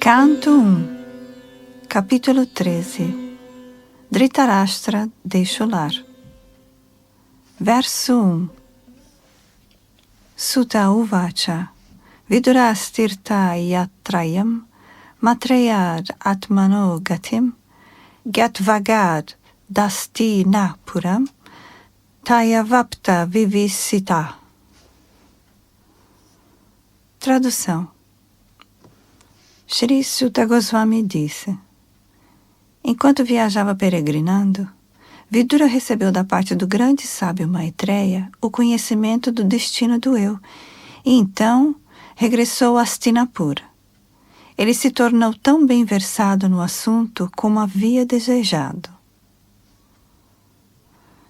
Canto 1, Capítulo 13. Dhritarashtra deixa o lar. Verso 1. Sutta uvacha vidurastirta yatrayam matrayad atmano gatim gatvagad dasti napuram tayavapta vivisita. Tradução. Shri Sutta Goswami disse: enquanto viajava peregrinando, Vidura recebeu da parte do grande sábio Maitreya o conhecimento do destino do eu, e então regressou a Hastinapura. Ele se tornou tão bem versado no assunto como havia desejado.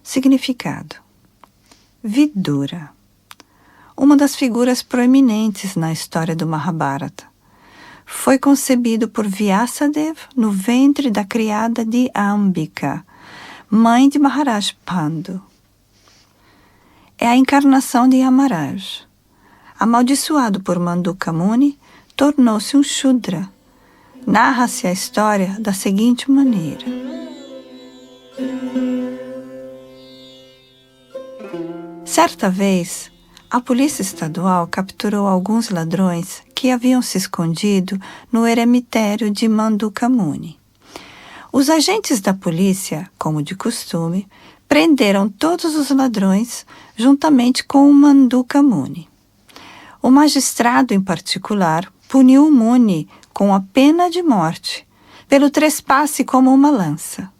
Significado: Vidura, uma das figuras proeminentes na história do Mahabharata, foi concebido por Vyasadeva no ventre da criada de Ambika, mãe de Maharaj Pandu. É a encarnação de Yamaraj. Amaldiçoado por Manduka Muni, tornou-se um Shudra. Narra-se a história da seguinte maneira. Certa vez, a polícia estadual capturou alguns ladrões que haviam se escondido no eremitério de Manduka Muni. Os agentes da polícia, como de costume, prenderam todos os ladrões juntamente com o Manduka Muni. O magistrado, em particular, puniu o Muni com a pena de morte, pelo trespasse como uma lança.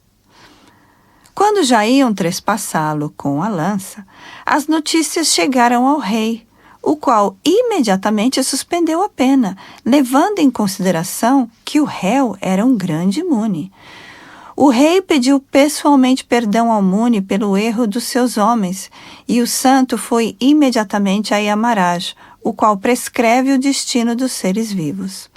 Quando já iam trespassá-lo com a lança, as notícias chegaram ao rei, o qual imediatamente suspendeu a pena, levando em consideração que o réu era um grande Muni. O rei pediu pessoalmente perdão ao Muni pelo erro dos seus homens, e o santo foi imediatamente a Yamaraj, o qual prescreve o destino dos seres vivos.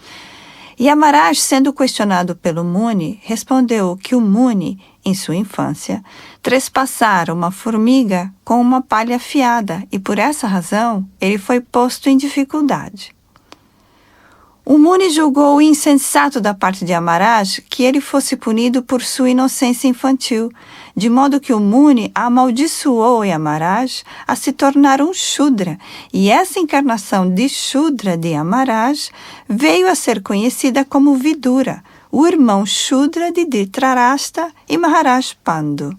Yamaraj, sendo questionado pelo Muni, respondeu que o Muni, em sua infância, trespassara uma formiga com uma palha afiada e, por essa razão, ele foi posto em dificuldade. O Muni julgou insensato da parte de Yamaraj que ele fosse punido por sua inocência infantil, de modo que o Muni amaldiçoou Yamaraj a se tornar um Shudra, e essa encarnação de Shudra de Yamaraj veio a ser conhecida como Vidura, o irmão Shudra de Dhritarashtra e Maharaj Pandu.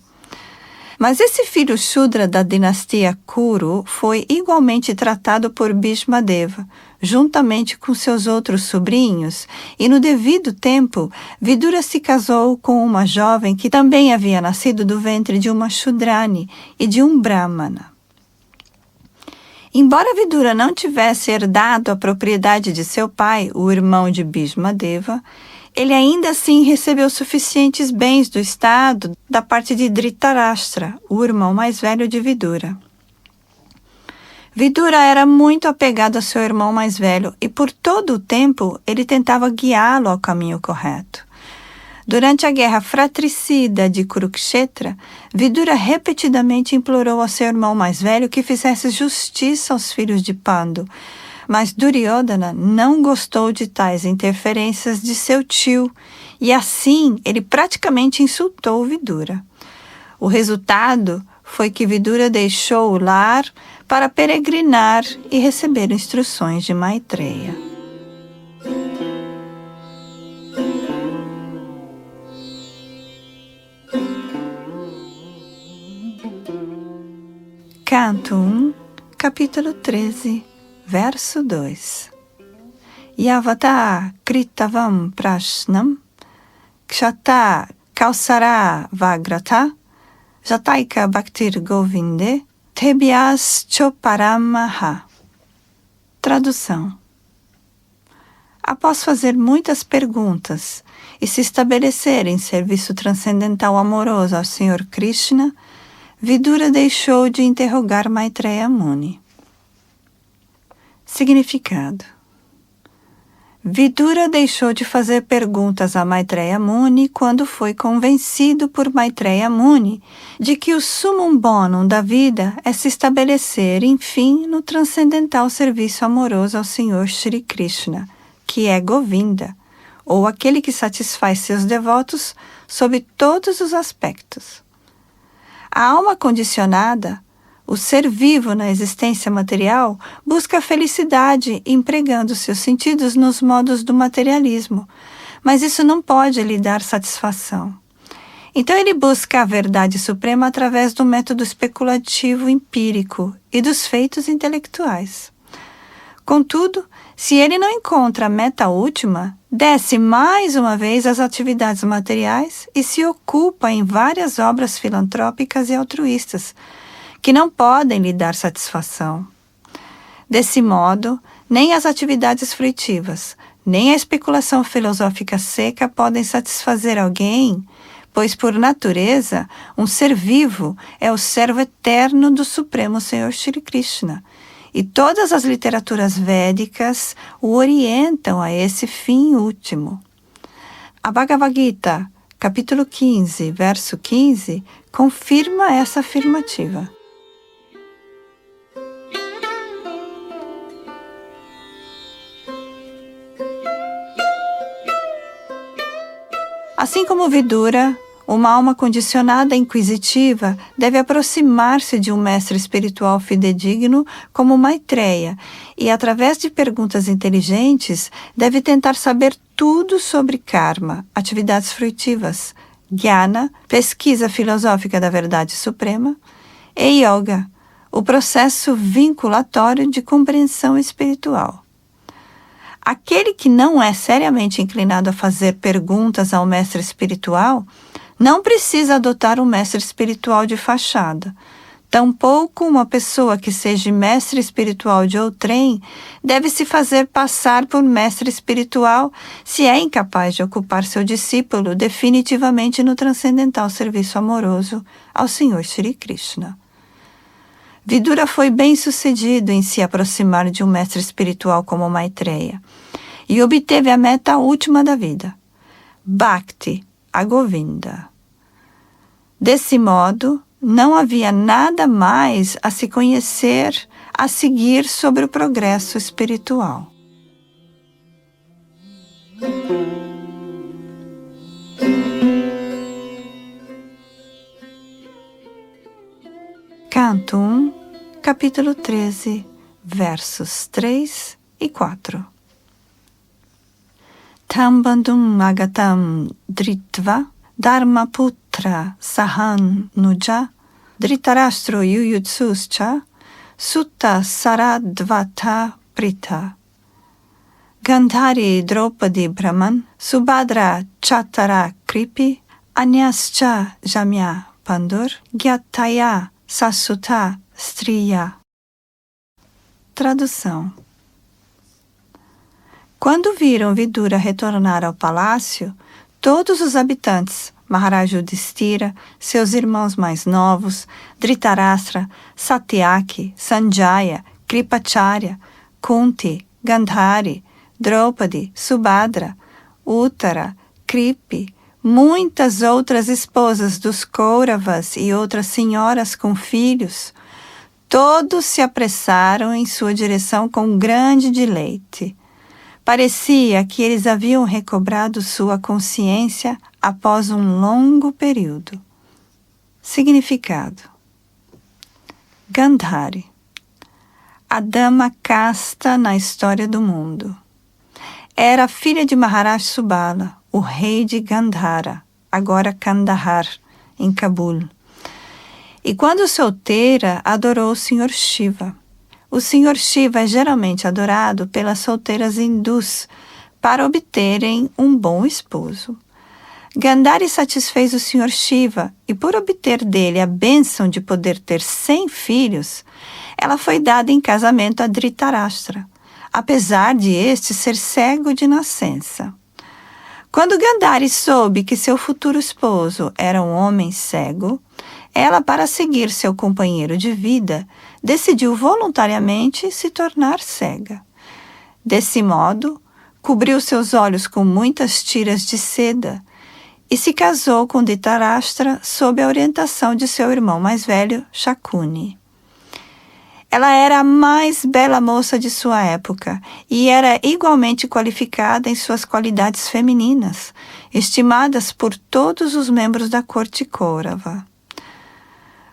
Mas esse filho Shudra da dinastia Kuru foi igualmente tratado por Bhishmadeva, juntamente com seus outros sobrinhos, e no devido tempo, Vidura se casou com uma jovem que também havia nascido do ventre de uma Shudrani e de um Brahmana. Embora Vidura não tivesse herdado a propriedade de seu pai, o irmão de Bhishmadeva, ele ainda assim recebeu suficientes bens do Estado da parte de Dhritarashtra, o irmão mais velho de Vidura. Vidura era muito apegado a seu irmão mais velho e por todo o tempo ele tentava guiá-lo ao caminho correto. Durante a guerra fratricida de Kurukshetra, Vidura repetidamente implorou ao seu irmão mais velho que fizesse justiça aos filhos de Pandu, mas Duryodhana não gostou de tais interferências de seu tio, e assim ele praticamente insultou Vidura. O resultado foi que Vidura deixou o lar para peregrinar e receber instruções de Maitreya. Canto 1, Capítulo 13, Verso 2. Yavata kritavam prashnam kshata kausara vagrata jataika bhaktir govinde tebias choparamaha. Tradução. Após fazer muitas perguntas e se estabelecer em serviço transcendental amoroso ao Senhor Krishna, Vidura deixou de interrogar Maitreya Muni. Significado. Vidura deixou de fazer perguntas a Maitreya Muni quando foi convencido por Maitreya Muni de que o sumum bonum da vida é se estabelecer, enfim, no transcendental serviço amoroso ao Senhor Shri Krishna, que é Govinda, ou aquele que satisfaz seus devotos sob todos os aspectos. A alma condicionada, o ser vivo na existência material, busca a felicidade empregando seus sentidos nos modos do materialismo, mas isso não pode lhe dar satisfação. Então ele busca a verdade suprema através do método especulativo empírico e dos feitos intelectuais. Contudo, se ele não encontra a meta última, desce mais uma vez às atividades materiais e se ocupa em várias obras filantrópicas e altruístas, que não podem lhe dar satisfação. Desse modo, nem as atividades fruitivas, nem a especulação filosófica seca podem satisfazer alguém, pois, por natureza, um ser vivo é o servo eterno do Supremo Senhor Shri Krishna, e todas as literaturas védicas o orientam a esse fim último. A Bhagavad Gita, capítulo 15, verso 15, confirma essa afirmativa. Assim como Vidura, uma alma condicionada e inquisitiva deve aproximar-se de um mestre espiritual fidedigno como Maitreya e, através de perguntas inteligentes, deve tentar saber tudo sobre karma, atividades fruitivas, jnana, pesquisa filosófica da verdade suprema, e yoga, o processo vinculatório de compreensão espiritual. Aquele que não é seriamente inclinado a fazer perguntas ao mestre espiritual não precisa adotar um mestre espiritual de fachada. Tampouco uma pessoa que seja mestre espiritual de outrem deve se fazer passar por mestre espiritual se é incapaz de ocupar seu discípulo definitivamente no transcendental serviço amoroso ao Senhor Shri Krishna. Vidura foi bem-sucedido em se aproximar de um mestre espiritual como Maitreya e obteve a meta última da vida, Bhakti a Govinda. Desse modo, não havia nada mais a se conhecer, a seguir sobre o progresso espiritual. Canto 1, capítulo 13, versos 3 e 4. Tam bandhum agatam dritva dharmaputra sahan nuja dhritarashtra yuyutsuscha sutta saradvata prita. Gandhari Draupadi Brahman Subhadra Chatara Kripi Anyascha Jamya Pandur Gyataya Sasuta Striya. Tradução. Quando viram Vidura retornar ao palácio, todos os habitantes, Maharaj Yudhishthira, seus irmãos mais novos, Dhritarashtra, Satyaki, Sanjaya, Kripacharya, Kunti, Gandhari, Draupadi, Subhadra, Uttara, Kripi, muitas outras esposas dos Kauravas e outras senhoras com filhos, todos se apressaram em sua direção com grande deleite. Parecia que eles haviam recobrado sua consciência após um longo período. Significado: Gandhari, a dama casta na história do mundo. Era filha de Maharaj Subala, o rei de Gandhara, agora Kandahar, em Cabul. E quando solteira, adorou o Sr. Shiva. O Sr. Shiva é geralmente adorado pelas solteiras hindus para obterem um bom esposo. Gandhari satisfez o Sr. Shiva e, por obter dele a bênção de poder ter 100 filhos, ela foi dada em casamento a Dhritarashtra, apesar de este ser cego de nascença. Quando Gandhari soube que seu futuro esposo era um homem cego, ela, para seguir seu companheiro de vida, decidiu voluntariamente se tornar cega. Desse modo, cobriu seus olhos com muitas tiras de seda e se casou com Dhritarashtra sob a orientação de seu irmão mais velho, Shakuni. Ela era a mais bela moça de sua época e era igualmente qualificada em suas qualidades femininas, estimadas por todos os membros da corte Kaurava.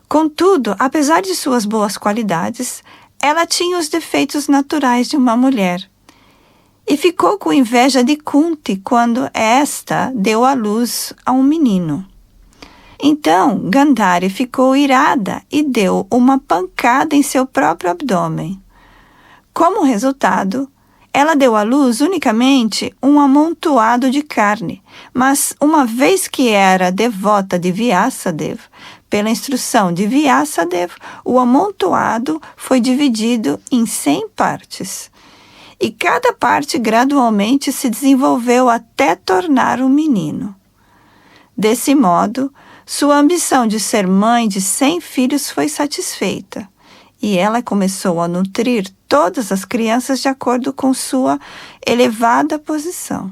Contudo, apesar de suas boas qualidades, ela tinha os defeitos naturais de uma mulher e ficou com inveja de Kunti quando esta deu à luz a um menino. Então, Gandhari ficou irada e deu uma pancada em seu próprio abdômen. Como resultado, ela deu à luz unicamente um amontoado de carne, mas uma vez que era devota de Vyasadeva, pela instrução de Vyasadeva, o amontoado foi dividido em 100 partes. E cada parte gradualmente se desenvolveu até tornar um menino. Desse modo, sua ambição de ser mãe de 100 filhos foi satisfeita, e ela começou a nutrir todas as crianças de acordo com sua elevada posição.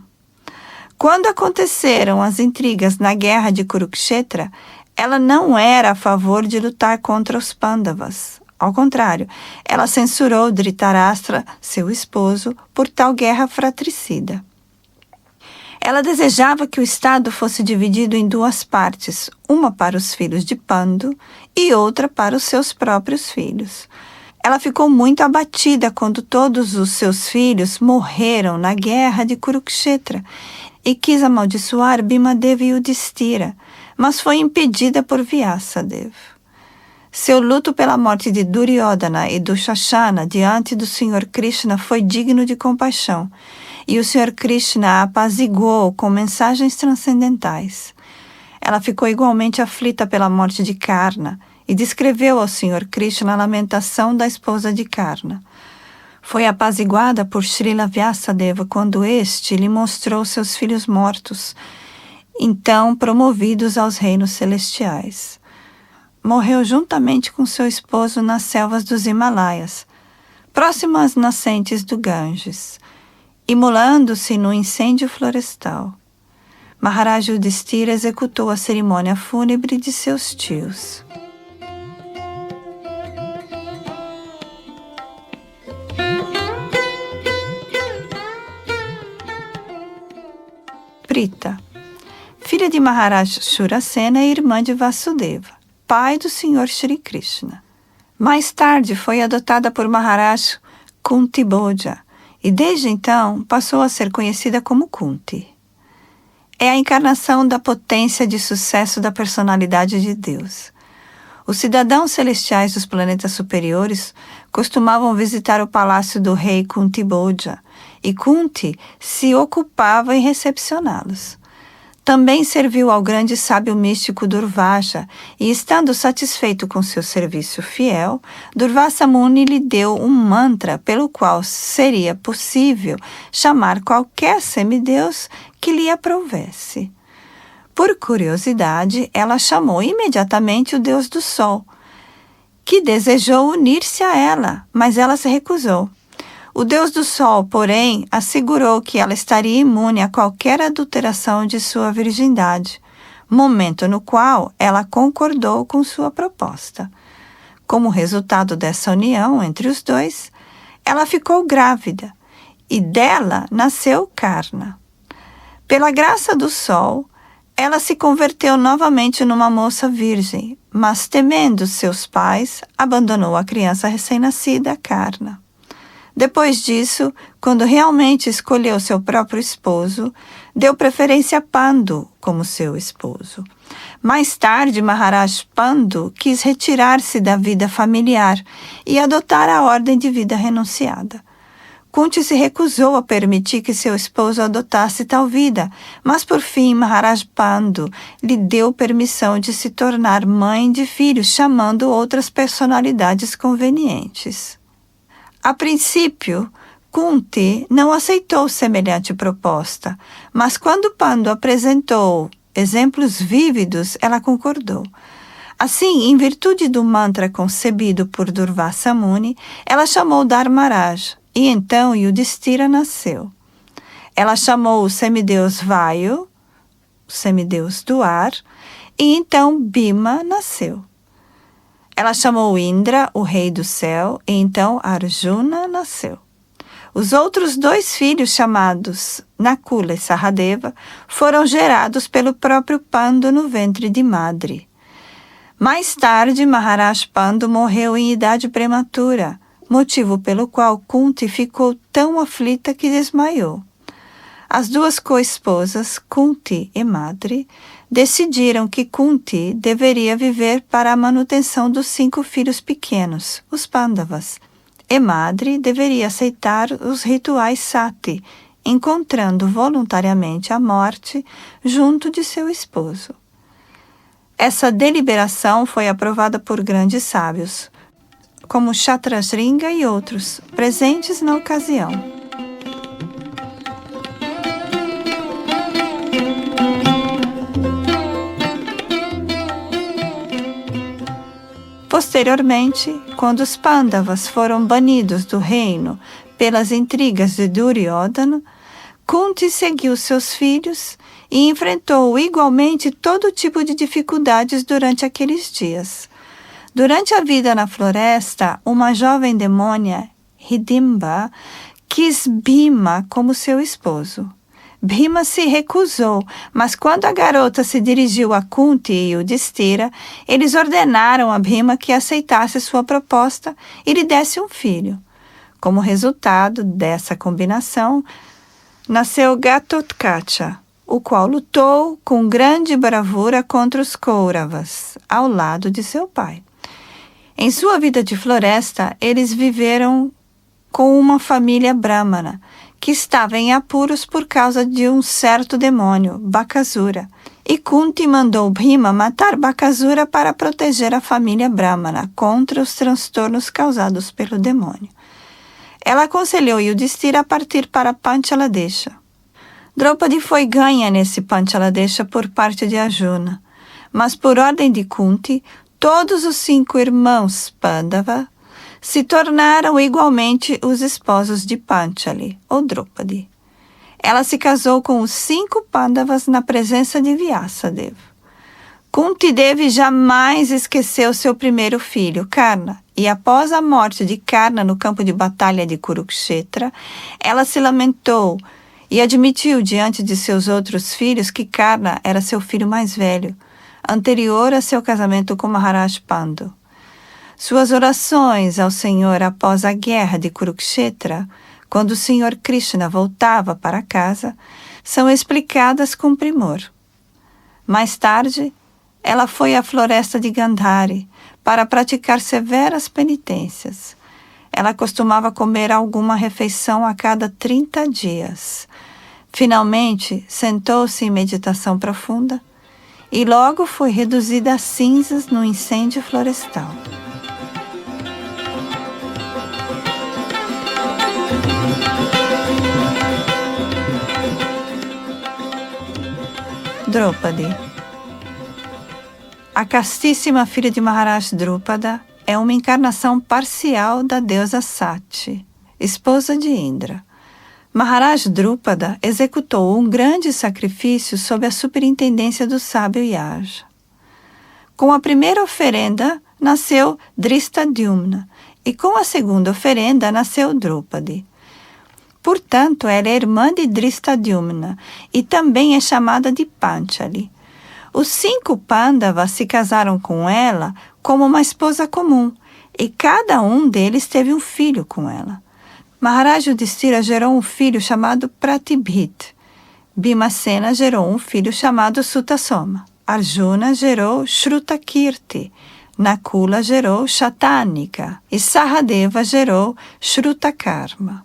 Quando aconteceram as intrigas na guerra de Kurukshetra, ela não era a favor de lutar contra os Pandavas. Ao contrário, ela censurou Dhritarashtra, seu esposo, por tal guerra fratricida. Ela desejava que o Estado fosse dividido em 2 partes, uma para os filhos de Pandu e outra para os seus próprios filhos. Ela ficou muito abatida quando todos os seus filhos morreram na guerra de Kurukshetra e quis amaldiçoar Bhimadeva e Yudhishthira, mas foi impedida por Vyasadeva. Seu luto pela morte de Duryodhana e Dushashana diante do Sr. Krishna foi digno de compaixão, e o Sr. Krishna a apaziguou com mensagens transcendentais. Ela ficou igualmente aflita pela morte de Karna e descreveu ao Sr. Krishna a lamentação da esposa de Karna. Foi apaziguada por Srila Vyasadeva quando este lhe mostrou seus filhos mortos, então promovidos aos reinos celestiais. Morreu juntamente com seu esposo nas selvas dos Himalaias, próximo às nascentes do Ganges, imolando-se no incêndio florestal. Maharaj Yudhishthira executou a cerimônia fúnebre de seus tios. Prita, filha de Maharaj Shurasena e irmã de Vasudeva, pai do Sr. Shri Krishna. Mais tarde foi adotada por Maharaj Kuntiboja, e desde então passou a ser conhecida como Kunti. É a encarnação da potência de sucesso da personalidade de Deus. Os cidadãos celestiais dos planetas superiores costumavam visitar o palácio do rei Kuntiboja, e Kunti se ocupava em recepcioná-los. Também serviu ao grande sábio místico Durvasa, e estando satisfeito com seu serviço fiel, Durvasa Muni lhe deu um mantra pelo qual seria possível chamar qualquer semideus que lhe aprovesse. Por curiosidade, ela chamou imediatamente o deus do sol, que desejou unir-se a ela, mas ela se recusou. O deus do sol, porém, assegurou que ela estaria imune a qualquer adulteração de sua virgindade, momento no qual ela concordou com sua proposta. Como resultado dessa união entre os dois, ela ficou grávida, e dela nasceu Karna. Pela graça do sol, ela se converteu novamente numa moça virgem, mas temendo seus pais, abandonou a criança recém-nascida, Karna. Depois disso, quando realmente escolheu seu próprio esposo, deu preferência a Pandu como seu esposo. Mais tarde, Maharaj Pandu quis retirar-se da vida familiar e adotar a ordem de vida renunciada. Kunti se recusou a permitir que seu esposo adotasse tal vida, mas por fim Maharaj Pandu lhe deu permissão de se tornar mãe de filhos, chamando outras personalidades convenientes. A princípio, Kunti não aceitou semelhante proposta, mas quando Pandu apresentou exemplos vívidos, ela concordou. Assim, em virtude do mantra concebido por Durvasa Muni, ela chamou Dharmaraj, e então Yudhishthira nasceu. Ela chamou o semideus Vayu, o semideus do ar, e então Bhima nasceu. Ela chamou Indra, o rei do céu, e então Arjuna nasceu. Os outros 2 filhos, chamados Nakula e Sahadeva, foram gerados pelo próprio Pandu no ventre de Madri. Mais tarde, Maharaj Pandu morreu em idade prematura, motivo pelo qual Kunti ficou tão aflita que desmaiou. As 2 co-esposas, Kunti e Madri, decidiram que Kunti deveria viver para a manutenção dos 5 filhos pequenos, os Pandavas, e Madri deveria aceitar os rituais Sati, encontrando voluntariamente a morte junto de seu esposo. Essa deliberação foi aprovada por grandes sábios, como Kshatrasringa e outros, presentes na ocasião. Posteriormente, quando os Pandavas foram banidos do reino pelas intrigas de Duryodhana, Kunti seguiu seus filhos e enfrentou igualmente todo tipo de dificuldades durante aqueles dias. Durante a vida na floresta, uma jovem demônia, Hidimba, quis Bhima como seu esposo. Bhima se recusou, mas quando a garota se dirigiu a Kunti e Yudhishthira, eles ordenaram a Bhima que aceitasse sua proposta e lhe desse um filho. Como resultado dessa combinação, nasceu Gatotkacha, o qual lutou com grande bravura contra os Kauravas, ao lado de seu pai. Em sua vida de floresta, eles viveram com uma família brahmana, que estava em apuros por causa de um certo demônio, Bakasura. E Kunti mandou Bhima matar Bakasura para proteger a família brahmana contra os transtornos causados pelo demônio. Ela aconselhou Yudhishthira a partir para Panchaladesha. Draupadi foi ganha nesse Panchaladesha por parte de Arjuna, mas por ordem de Kunti, todos os 5 irmãos Pandava se tornaram igualmente os esposos de Panchali, ou Draupadi. Ela se casou com os 5 Pandavas na presença de Vyasadeva. Kunti Devi jamais esqueceu seu primeiro filho, Karna, e após a morte de Karna no campo de batalha de Kurukshetra, ela se lamentou e admitiu diante de seus outros filhos que Karna era seu filho mais velho, anterior a seu casamento com Maharaj Pandu. Suas orações ao Senhor após a guerra de Kurukshetra, quando o Senhor Krishna voltava para casa, são explicadas com primor. Mais tarde, ela foi à floresta de Gandhari para praticar severas penitências. Ela costumava comer alguma refeição a cada 30 dias. Finalmente, sentou-se em meditação profunda e logo foi reduzida a cinzas no incêndio florestal. Draupadi. A castíssima filha de Maharaj Drupada é uma encarnação parcial da deusa Sati, esposa de Indra. Maharaj Drupada executou um grande sacrifício sob a superintendência do sábio Yaja. Com a primeira oferenda nasceu Drishtadyumna e com a segunda oferenda nasceu Draupadi. Portanto, ela é irmã de Drishtadyumna e também é chamada de Panchali. Os 5 Pandavas se casaram com ela como uma esposa comum, e cada um deles teve um filho com ela. Maharaj Yudhishthira gerou um filho chamado Pratibhit. Bhimasena gerou um filho chamado Sutasoma. Arjuna gerou Shrutakirti. Nakula gerou Shatanika. E Sahadeva gerou Shrutakarma.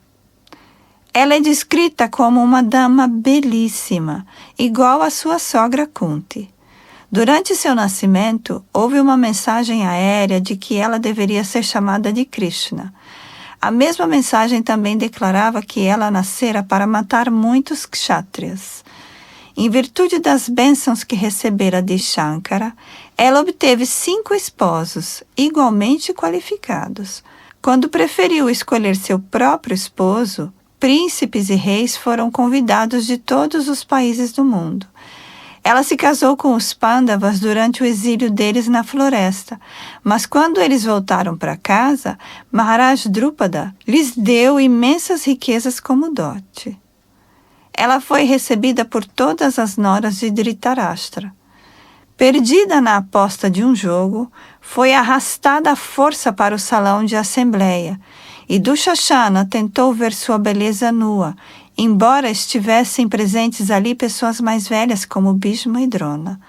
Ela é descrita como uma dama belíssima, igual à sua sogra Kunti. Durante seu nascimento, houve uma mensagem aérea de que ela deveria ser chamada de Krishna. A mesma mensagem também declarava que ela nascera para matar muitos kshatriyas. Em virtude das bênçãos que recebera de Shankara, ela obteve 5 esposos, igualmente qualificados. Quando preferiu escolher seu próprio esposo, príncipes e reis foram convidados de todos os países do mundo. Ela se casou com os Pandavas durante o exílio deles na floresta, mas quando eles voltaram para casa, Maharaj Drupada lhes deu imensas riquezas como dote. Ela foi recebida por todas as noras de Dhritarashtra. Perdida na aposta de um jogo, foi arrastada à força para o salão de assembleia, e Dushashana tentou ver sua beleza nua, embora estivessem presentes ali pessoas mais velhas como Bhishma e Drona.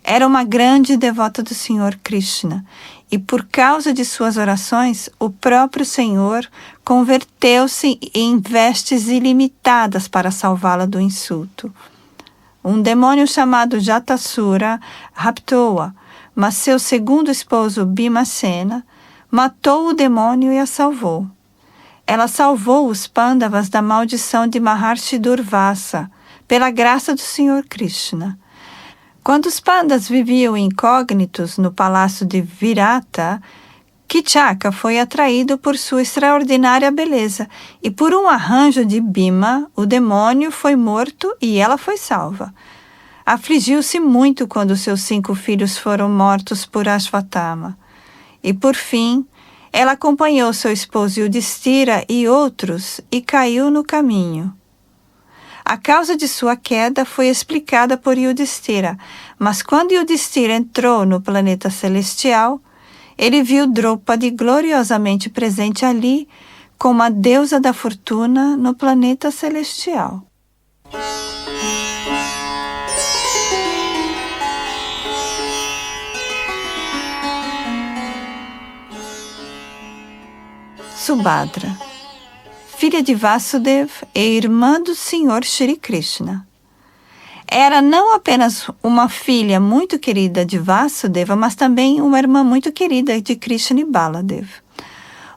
Era uma grande devota do Senhor Krishna, e por causa de suas orações, o próprio Senhor converteu-se em vestes ilimitadas para salvá-la do insulto. Um demônio chamado Jatasura raptou-a, mas seu segundo esposo Bhimasena matou o demônio e a salvou. Ela salvou os Pandavas da maldição de Maharshi Durvasa, pela graça do Senhor Krishna. Quando os Pandas viviam incógnitos no palácio de Virata, Kichaka foi atraído por sua extraordinária beleza, e por um arranjo de Bhima, o demônio foi morto e ela foi salva. Afligiu-se muito quando seus 5 filhos foram mortos por Ashvatthama. E por fim, ela acompanhou seu esposo Yudhishthira e outros e caiu no caminho. A causa de sua queda foi explicada por Yudhishthira, mas quando Yudhishthira entrou no planeta celestial, ele viu Draupadi gloriosamente presente ali como a deusa da fortuna no planeta celestial. Subhadra, filha de Vasudeva e irmã do Senhor Shri Krishna. Era não apenas uma filha muito querida de Vasudeva, mas também uma irmã muito querida de Krishna e Baladeva.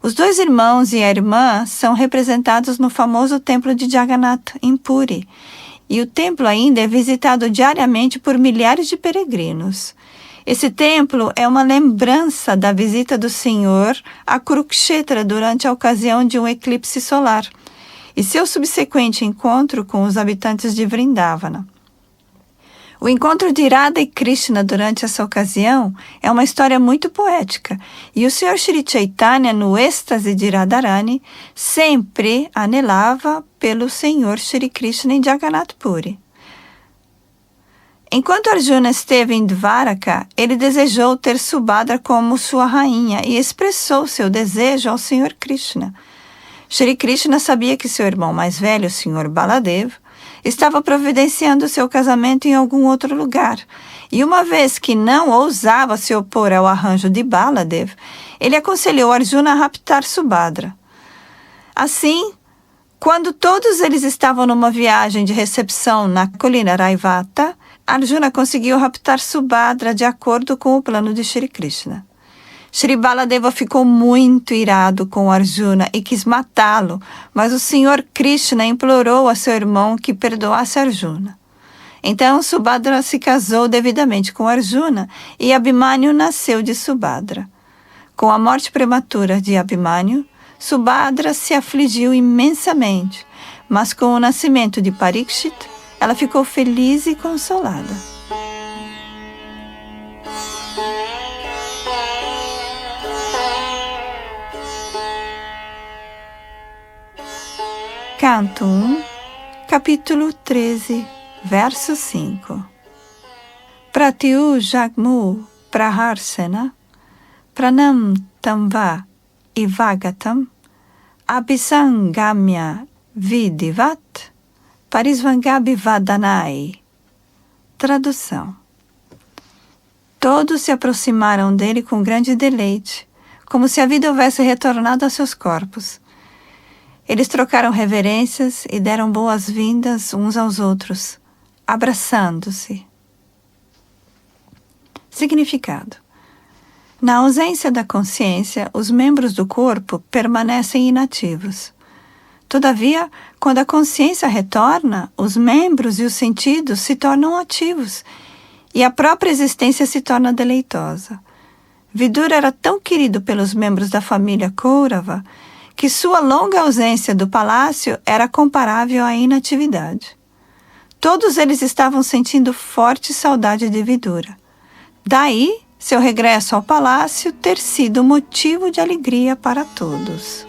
Os 2 irmãos e a irmã são representados no famoso templo de Jagannath, em Puri, e o templo ainda é visitado diariamente por milhares de peregrinos. Esse templo é uma lembrança da visita do Senhor a Kurukshetra durante a ocasião de um eclipse solar e seu subsequente encontro com os habitantes de Vrindavana. O encontro de Radha e Krishna durante essa ocasião é uma história muito poética, e o Sr. Shri Chaitanya, no êxtase de Radharani, sempre anelava pelo Senhor Shri Krishna em Jagannath Puri. Enquanto Arjuna esteve em Dvaraka, ele desejou ter Subhadra como sua rainha e expressou seu desejo ao Sr. Krishna. Shri Krishna sabia que seu irmão mais velho, o Sr. Baladeva, estava providenciando seu casamento em algum outro lugar, e uma vez que não ousava se opor ao arranjo de Baladeva, ele aconselhou Arjuna a raptar Subhadra. Assim, quando todos eles estavam numa viagem de recepção na colina Raivata, Arjuna conseguiu raptar Subhadra de acordo com o plano de Shri Krishna. Shri Baladeva ficou muito irado com Arjuna e quis matá-lo, mas o Senhor Krishna implorou a seu irmão que perdoasse Arjuna. Então Subhadra se casou devidamente com Arjuna e Abhimanyu nasceu de Subhadra. Com a morte prematura de Abhimanyu, Subhadra se afligiu imensamente, mas com o nascimento de Parikshit, ela ficou feliz e consolada. Canto 1, capítulo 13, verso 5. Pratiu Jagmu Praharsena Pranam Tamva Ivagatam Abhisangamya Vidivat Parisvangabi Vadanai. Tradução. Todos se aproximaram dele com grande deleite, como se a vida houvesse retornado a seus corpos. Eles trocaram reverências e deram boas-vindas uns aos outros, abraçando-se. Significado. Na ausência da consciência, os membros do corpo permanecem inativos. Todavia, quando a consciência retorna, os membros e os sentidos se tornam ativos e a própria existência se torna deleitosa. Vidura era tão querido pelos membros da família Kaurava que sua longa ausência do palácio era comparável à inatividade. Todos eles estavam sentindo forte saudade de Vidura. Daí, seu regresso ao palácio ter sido motivo de alegria para todos.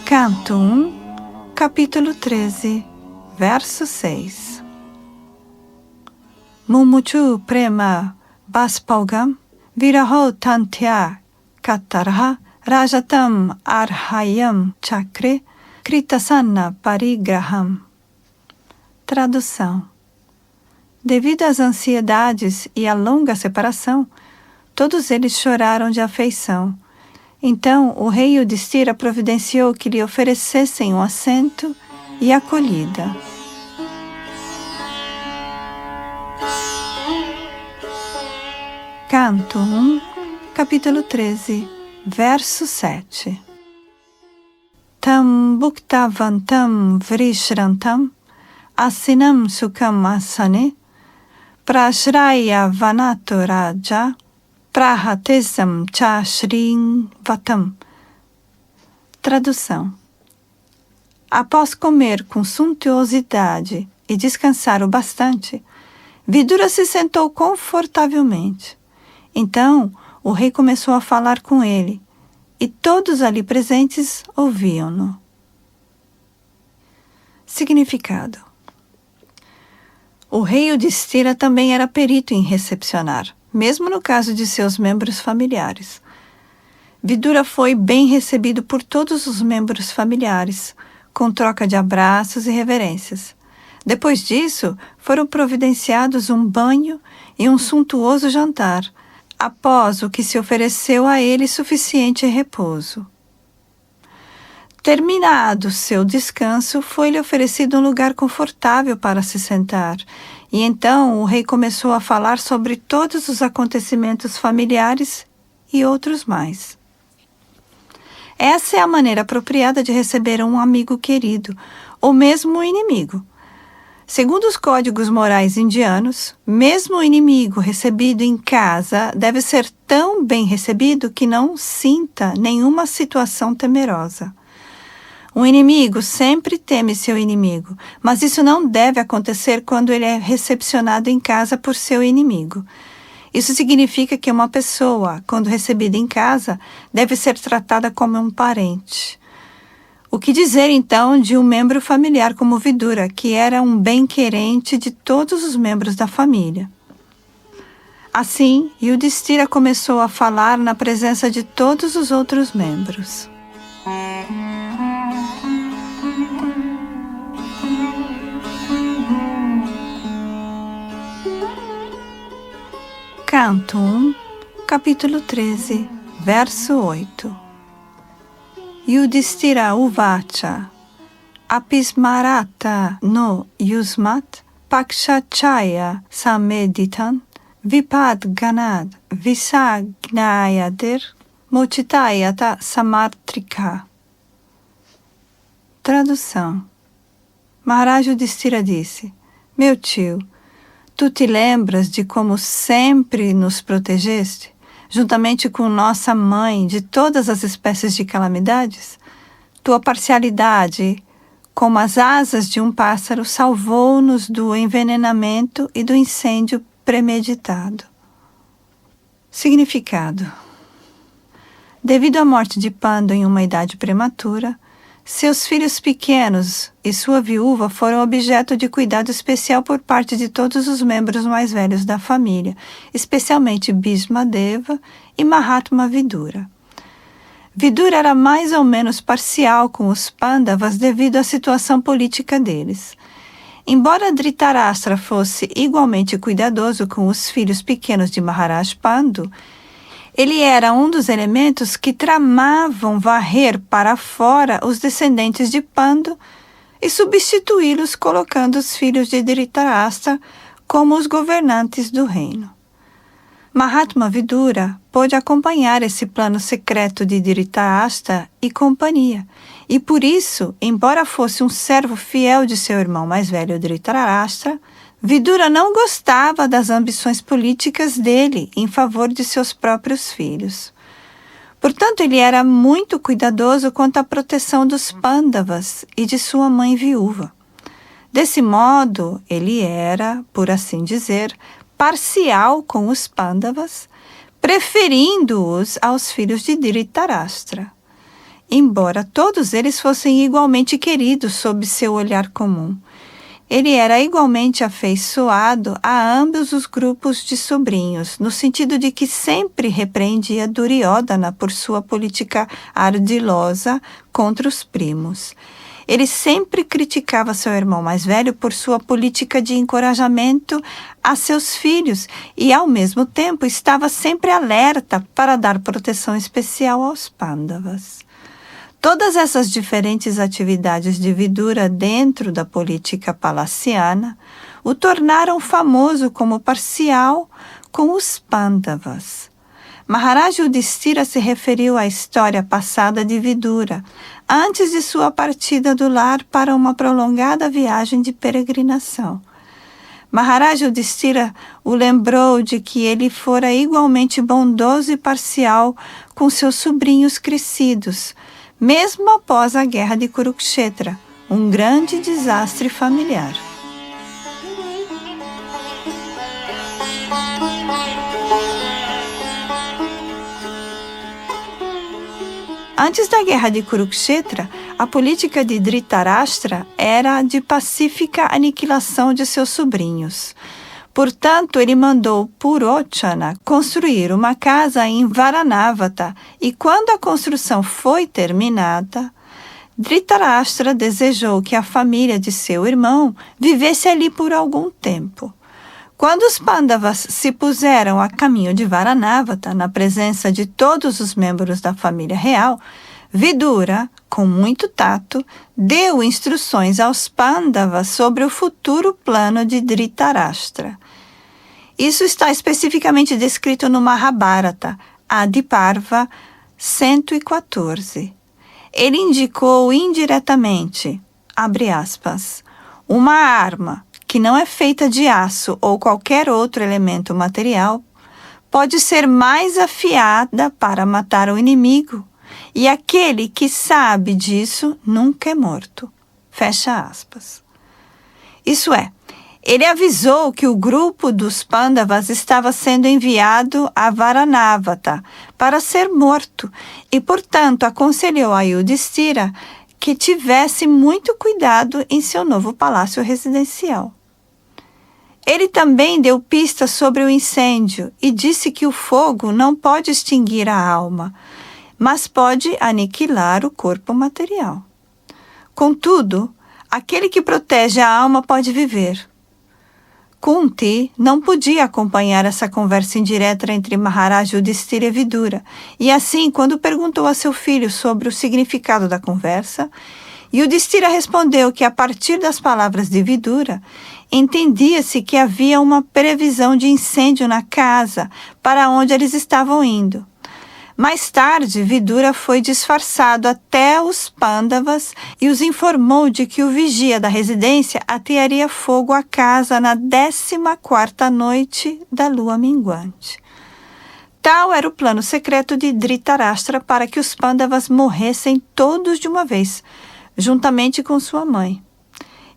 Canto 1, capítulo 13, verso 6. Mumuchu prema baspalgam viraho tantya katarha rajatam arhayam chakre kritasana parigraham. Tradução. Devido às ansiedades e à longa separação, todos eles choraram de afeição. Então o rei Yudhishthira providenciou que lhe oferecessem um assento e acolhida. Canto 1, capítulo 13, verso 7. Tam bhuktavantam vrishrantam asinam sukham asane prashraya vanato raja prahatesam cha shrin vatam. Tradução. Após comer com suntuosidade e descansar o bastante, Vidura se sentou confortavelmente. Então, o rei começou a falar com ele, e todos ali presentes ouviam-no. Significado. O rei Yudhishthira também era perito em recepcionar, mesmo no caso de seus membros familiares. Vidura foi bem recebido por todos os membros familiares, com troca de abraços e reverências. Depois disso, foram providenciados um banho e um suntuoso jantar, após o que se ofereceu a ele suficiente repouso. Terminado seu descanso, foi-lhe oferecido um lugar confortável para se sentar, e então o rei começou a falar sobre todos os acontecimentos familiares e outros mais. Essa é a maneira apropriada de receber um amigo querido, ou mesmo um inimigo. Segundo os códigos morais indianos, mesmo o inimigo recebido em casa deve ser tão bem recebido que não sinta nenhuma situação temerosa. Um inimigo sempre teme seu inimigo, mas isso não deve acontecer quando ele é recepcionado em casa por seu inimigo. Isso significa que uma pessoa, quando recebida em casa, deve ser tratada como um parente. O que dizer, então, de um membro familiar como Vidura, que era um bem-querente de todos os membros da família? Assim, Yudhishthira começou a falar na presença de todos os outros membros. Canto 1, capítulo 13, verso 8. Yudhishthira uvacha apismarata no yusmat pakshachaya sameditan vipad ganad visagnayadir mochitayata samartrika. Tradução. Maharaj Yudhishthira disse: Meu tio, tu te lembras de como sempre nos protegeste, juntamente com nossa mãe, de todas as espécies de calamidades? Tua parcialidade, como as asas de um pássaro, salvou-nos do envenenamento e do incêndio premeditado. Significado. Devido à morte de Pandu em uma idade prematura, seus filhos pequenos e sua viúva foram objeto de cuidado especial por parte de todos os membros mais velhos da família, especialmente Bhishma Deva e Mahatma Vidura. Vidura era mais ou menos parcial com os Pandavas devido à situação política deles. Embora Dhritarashtra fosse igualmente cuidadoso com os filhos pequenos de Maharaj Pandu, ele era um dos elementos que tramavam varrer para fora os descendentes de Pandu e substituí-los colocando os filhos de Dhritarashtra como os governantes do reino. Mahatma Vidura pôde acompanhar esse plano secreto de Dhritarashtra e companhia, e por isso, embora fosse um servo fiel de seu irmão mais velho Dhritarashtra, Vidura não gostava das ambições políticas dele em favor de seus próprios filhos. Portanto, ele era muito cuidadoso quanto à proteção dos Pandavas e de sua mãe viúva. Desse modo, ele era, por assim dizer, parcial com os Pandavas, preferindo-os aos filhos de Dhritarashtra, embora todos eles fossem igualmente queridos sob seu olhar comum. Ele era igualmente afeiçoado a ambos os grupos de sobrinhos, no sentido de que sempre repreendia Duryodhana por sua política ardilosa contra os primos. Ele sempre criticava seu irmão mais velho por sua política de encorajamento a seus filhos e, ao mesmo tempo, estava sempre alerta para dar proteção especial aos Pandavas. Todas essas diferentes atividades de Vidura dentro da política palaciana o tornaram famoso como parcial com os Pandavas. Maharaj Yudhishthira se referiu à história passada de Vidura, antes de sua partida do lar para uma prolongada viagem de peregrinação. Maharaj Yudhishthira o lembrou de que ele fora igualmente bondoso e parcial com seus sobrinhos crescidos, mesmo após a guerra de Kurukshetra, um grande desastre familiar. Antes da guerra de Kurukshetra, a política de Dhritarashtra era de pacífica aniquilação de seus sobrinhos. Portanto, ele mandou Purochana construir uma casa em Varanavata e, quando a construção foi terminada, Dhritarashtra desejou que a família de seu irmão vivesse ali por algum tempo. Quando os Pandavas se puseram a caminho de Varanavata, na presença de todos os membros da família real, Vidura, com muito tato, deu instruções aos Pandavas sobre o futuro plano de Dhritarashtra. Isso está especificamente descrito no Mahabharata, Adiparva 114. Ele indicou indiretamente, abre aspas, uma arma que não é feita de aço ou qualquer outro elemento material, pode ser mais afiada para matar o inimigo, e aquele que sabe disso nunca é morto. Fecha aspas. Isso é, ele avisou que o grupo dos Pandavas estava sendo enviado a Varanavata para ser morto e, portanto, aconselhou a Yudhishthira que tivesse muito cuidado em seu novo palácio residencial. Ele também deu pistas sobre o incêndio e disse que o fogo não pode extinguir a alma, mas pode aniquilar o corpo material. Contudo, aquele que protege a alma pode viver. Kunti não podia acompanhar essa conversa indireta entre Maharaj Yudhishthira e Vidura, e assim, quando perguntou a seu filho sobre o significado da conversa, Yudhishthira respondeu que, a partir das palavras de Vidura, entendia-se que havia uma previsão de incêndio na casa para onde eles estavam indo. Mais tarde, Vidura foi disfarçado até os Pandavas e os informou de que o vigia da residência atearia fogo à casa na 14ª noite da lua minguante. Tal era o plano secreto de Dhritarashtra para que os Pandavas morressem todos de uma vez, juntamente com sua mãe.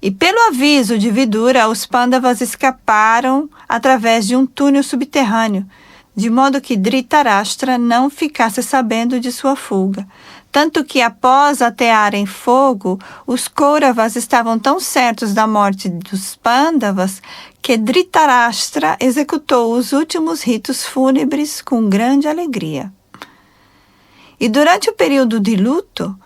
E pelo aviso de Vidura, os Pandavas escaparam através de um túnel subterrâneo, de modo que Dhritarashtra não ficasse sabendo de sua fuga. Tanto que, após atearem fogo, os Kauravas estavam tão certos da morte dos Pandavas que Dhritarashtra executou os últimos ritos fúnebres com grande alegria. E durante o período de luto,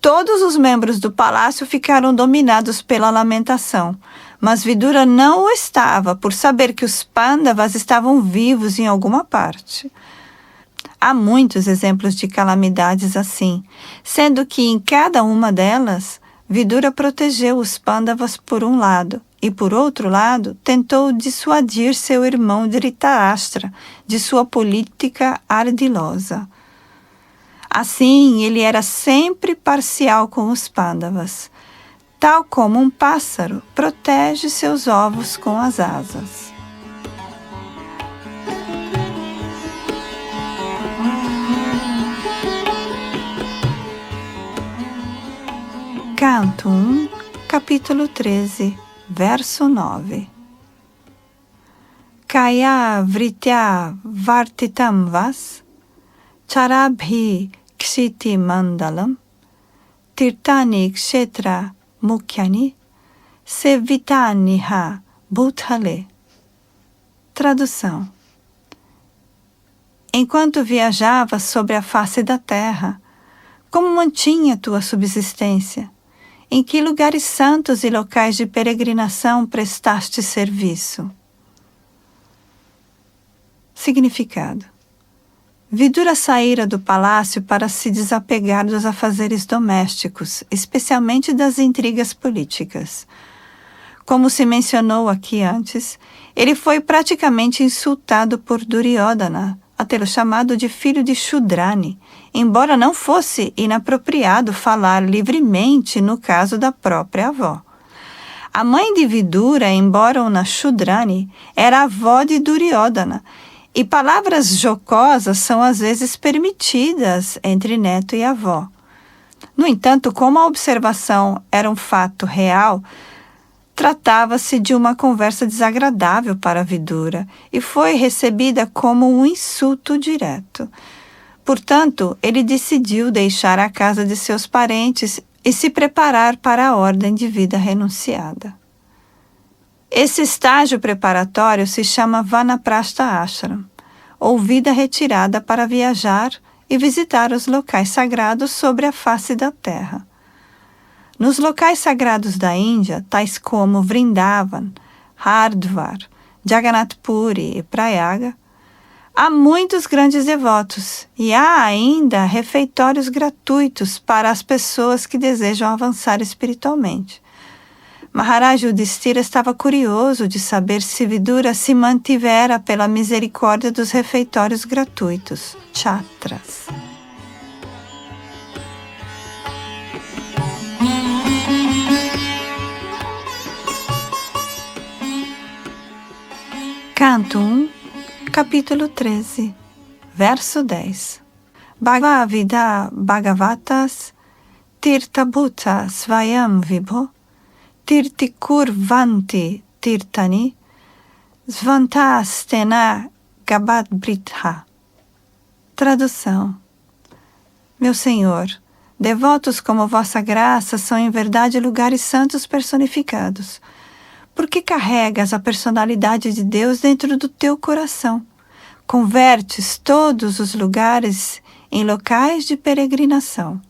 todos os membros do palácio ficaram dominados pela lamentação, mas Vidura não o estava, por saber que os Pandavas estavam vivos em alguma parte. Há muitos exemplos de calamidades assim, sendo que em cada uma delas, Vidura protegeu os Pandavas por um lado, e por outro lado, tentou dissuadir seu irmão Dhritarashtra de sua política ardilosa. Assim, ele era sempre parcial com os Pandavas, tal como um pássaro protege seus ovos com as asas. Canto 1, capítulo 13, verso 9. Kaya vritya vartitam vas, charabhi kshiti mandalam, tirtani kshetra mukhyani, sevitani ha bhuthale. Tradução. Enquanto viajavas sobre a face da terra, como mantinha tua subsistência? Em que lugares santos e locais de peregrinação prestaste serviço? Significado. Vidura saíra do palácio para se desapegar dos afazeres domésticos, especialmente das intrigas políticas. Como se mencionou aqui antes, ele foi praticamente insultado por Duryodhana, a tê-lo chamado de filho de Shudrani, embora não fosse inapropriado falar livremente no caso da própria avó. A mãe de Vidura, embora uma Shudrani, era avó de Duryodhana, e palavras jocosas são às vezes permitidas entre neto e avó. No entanto, como a observação era um fato real, tratava-se de uma conversa desagradável para Vidura e foi recebida como um insulto direto. Portanto, ele decidiu deixar a casa de seus parentes e se preparar para a ordem de vida renunciada. Esse estágio preparatório se chama Vanaprastha Ashram, ou vida retirada para viajar e visitar os locais sagrados sobre a face da terra. Nos locais sagrados da Índia, tais como Vrindavan, Hardwar, Jagannath Puri e Prayaga, há muitos grandes devotos e há ainda refeitórios gratuitos para as pessoas que desejam avançar espiritualmente. Maharaj Yudhishthira estava curioso de saber se Vidura se mantivera pela misericórdia dos refeitórios gratuitos, chatras. Canto 1, capítulo 13, verso 10. Bhagavata Bhagavatas Tirtha Bhuta Svayam Vibho Tirtikur Vanti Tirtani Svantastena Gabad Britha. Tradução. Meu Senhor, devotos como vossa graça são em verdade lugares santos personificados. Por que carregas a personalidade de Deus dentro do teu coração? Convertes todos os lugares em locais de peregrinação.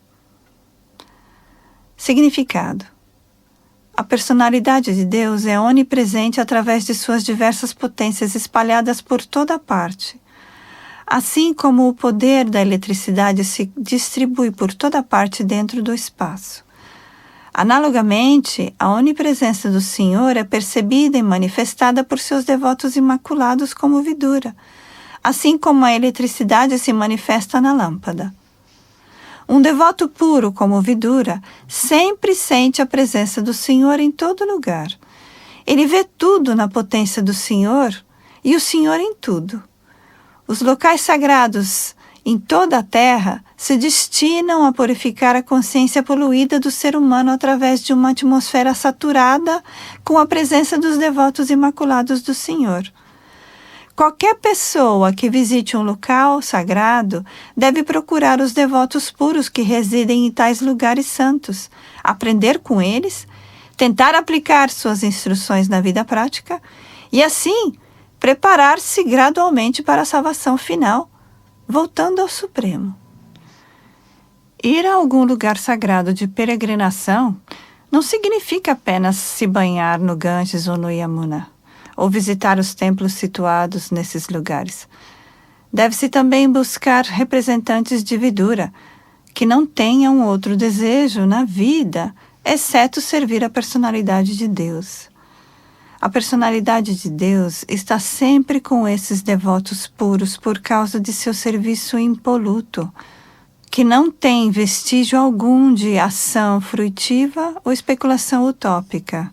Significado. A personalidade de Deus é onipresente através de suas diversas potências espalhadas por toda parte. Assim como o poder da eletricidade se distribui por toda parte dentro do espaço. Analogamente, a onipresença do Senhor é percebida e manifestada por seus devotos imaculados como Vidura, assim como a eletricidade se manifesta na lâmpada. Um devoto puro como Vidura sempre sente a presença do Senhor em todo lugar. Ele vê tudo na potência do Senhor e o Senhor em tudo. Os locais sagrados em toda a terra se destinam a purificar a consciência poluída do ser humano através de uma atmosfera saturada com a presença dos devotos imaculados do Senhor. Qualquer pessoa que visite um local sagrado deve procurar os devotos puros que residem em tais lugares santos, aprender com eles, tentar aplicar suas instruções na vida prática e, assim, preparar-se gradualmente para a salvação final, voltando ao Supremo. Ir a algum lugar sagrado de peregrinação não significa apenas se banhar no Ganges ou no Yamuna, ou visitar os templos situados nesses lugares. Deve-se também buscar representantes de Vidura, que não tenham outro desejo na vida, exceto servir a personalidade de Deus. A personalidade de Deus está sempre com esses devotos puros por causa de seu serviço impoluto, que não tem vestígio algum de ação fruitiva ou especulação utópica.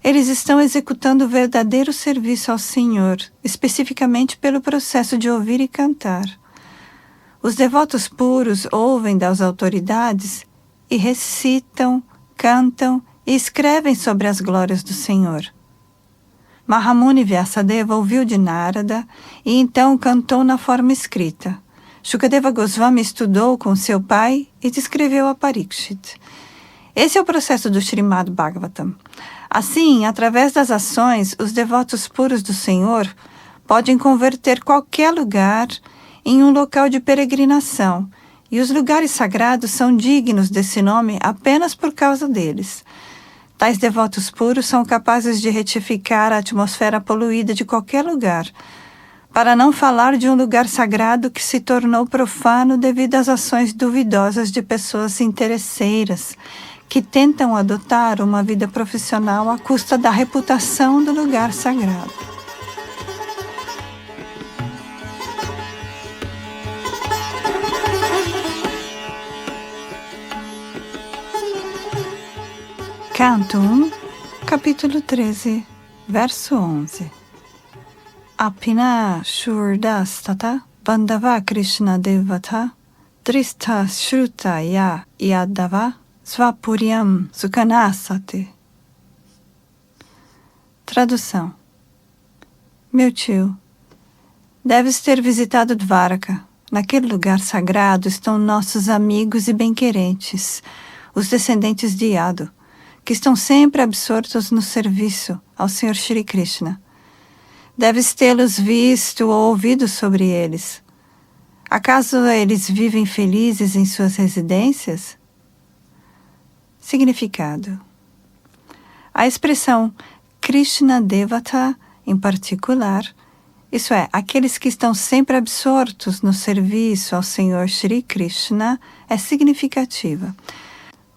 Eles estão executando verdadeiro serviço ao Senhor, especificamente pelo processo de ouvir e cantar. Os devotos puros ouvem das autoridades e recitam, cantam e escrevem sobre as glórias do Senhor. Mahamuni Vyasadeva ouviu de Narada e então cantou na forma escrita. Shukadeva Goswami estudou com seu pai e descreveu a Parikshit. Esse é o processo do Srimad Bhagavatam. Assim, através das ações, os devotos puros do Senhor podem converter qualquer lugar em um local de peregrinação, e os lugares sagrados são dignos desse nome apenas por causa deles. Tais devotos puros são capazes de retificar a atmosfera poluída de qualquer lugar, para não falar de um lugar sagrado que se tornou profano devido às ações duvidosas de pessoas interesseiras, que tentam adotar uma vida profissional à custa da reputação do lugar sagrado. Canto 1, capítulo 13, verso 11. Apina shurdas tata bandava Krishna devata drista shruta ya yadava svapuryam sukhanasate. Tradução. Meu tio, deves ter visitado Dvaraka. Naquele lugar sagrado estão nossos amigos e bem-querentes, os descendentes de Yadu, que estão sempre absortos no serviço ao Senhor Shri Krishna. Deves tê-los visto ou ouvido sobre eles. Acaso eles vivem felizes em suas residências? Significado. A expressão Krishna Devata, em particular, isso é, aqueles que estão sempre absortos no serviço ao Senhor Shri Krishna, é significativa.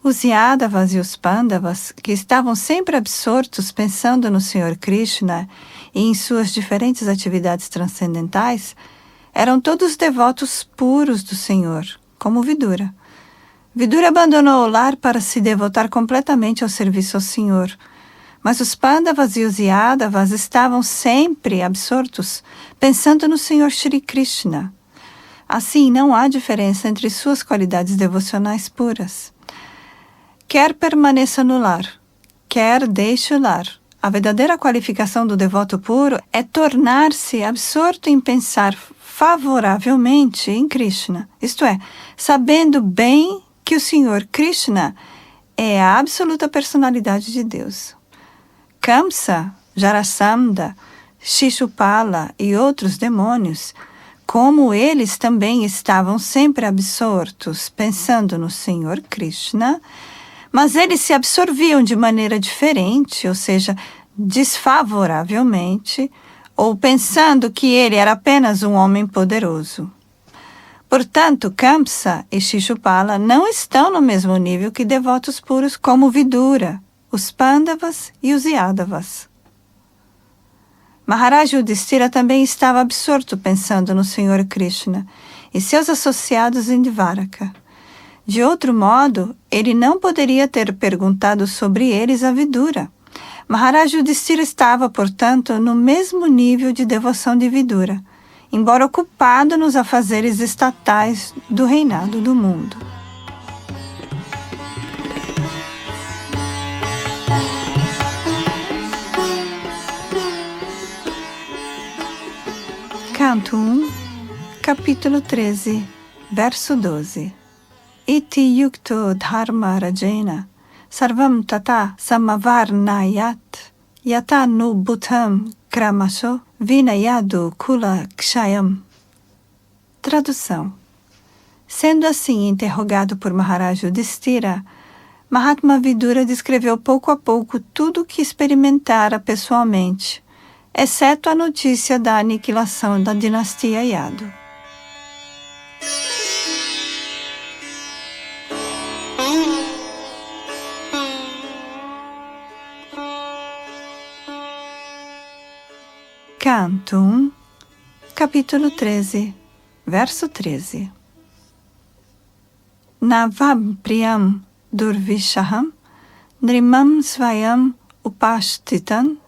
Os Yadavas e os Pandavas, que estavam sempre absortos pensando no Senhor Krishna e em suas diferentes atividades transcendentais, eram todos devotos puros do Senhor, como Vidura. Vidura abandonou o lar para se devotar completamente ao serviço ao Senhor, mas os Pandavas e os Yadavas estavam sempre absortos pensando no Senhor Shri Krishna. Assim, não há diferença entre suas qualidades devocionais puras. Quer permaneça no lar, quer deixe o lar. A verdadeira qualificação do devoto puro é tornar-se absorto em pensar favoravelmente em Krishna, isto é, sabendo bem que o Senhor Krishna é a absoluta personalidade de Deus. Kamsa, Jarasandha, Shishupala e outros demônios, como eles também estavam sempre absortos pensando no Senhor Krishna, mas eles se absorviam de maneira diferente, ou seja, desfavoravelmente, ou pensando que ele era apenas um homem poderoso. Portanto, Kamsa e Shishupala não estão no mesmo nível que devotos puros como Vidura, os Pandavas e os Yadavas. Maharaj Yudhishthira também estava absorto pensando no Senhor Krishna e seus associados em Dvaraka. De outro modo, ele não poderia ter perguntado sobre eles a Vidura. Maharaj Yudhishthira estava, portanto, no mesmo nível de devoção de Vidura, embora ocupado nos afazeres estatais do reinado do mundo. Canto 1, capítulo 13, verso 12. Iti yukto dharma rajena sarvam tata samavarnayat yata nu bhutam kramasho vinayadu kula kshayam. Tradução. Sendo assim interrogado por Maharaj Yudhishthira, Mahatma Vidura descreveu pouco a pouco tudo o que experimentara pessoalmente, exceto a notícia da aniquilação da dinastia Yadu. Canto 1, capítulo 13, verso 13. Navam priyam durvishaham nrimam svayam upashtitan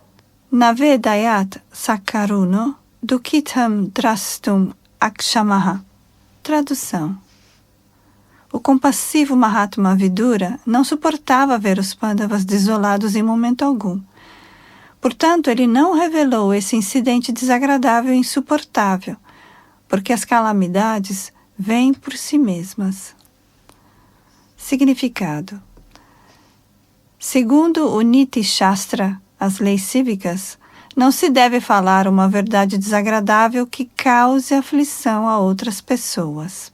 navedayat sakaruno dukitam drastum akshamaha. Tradução. O compassivo Mahatma Vidura não suportava ver os Pandavas desolados em momento algum. Portanto, ele não revelou esse incidente desagradável e insuportável, porque as calamidades vêm por si mesmas. Significado. Segundo o Niti Shastra, as leis cívicas, não se deve falar uma verdade desagradável que cause aflição a outras pessoas.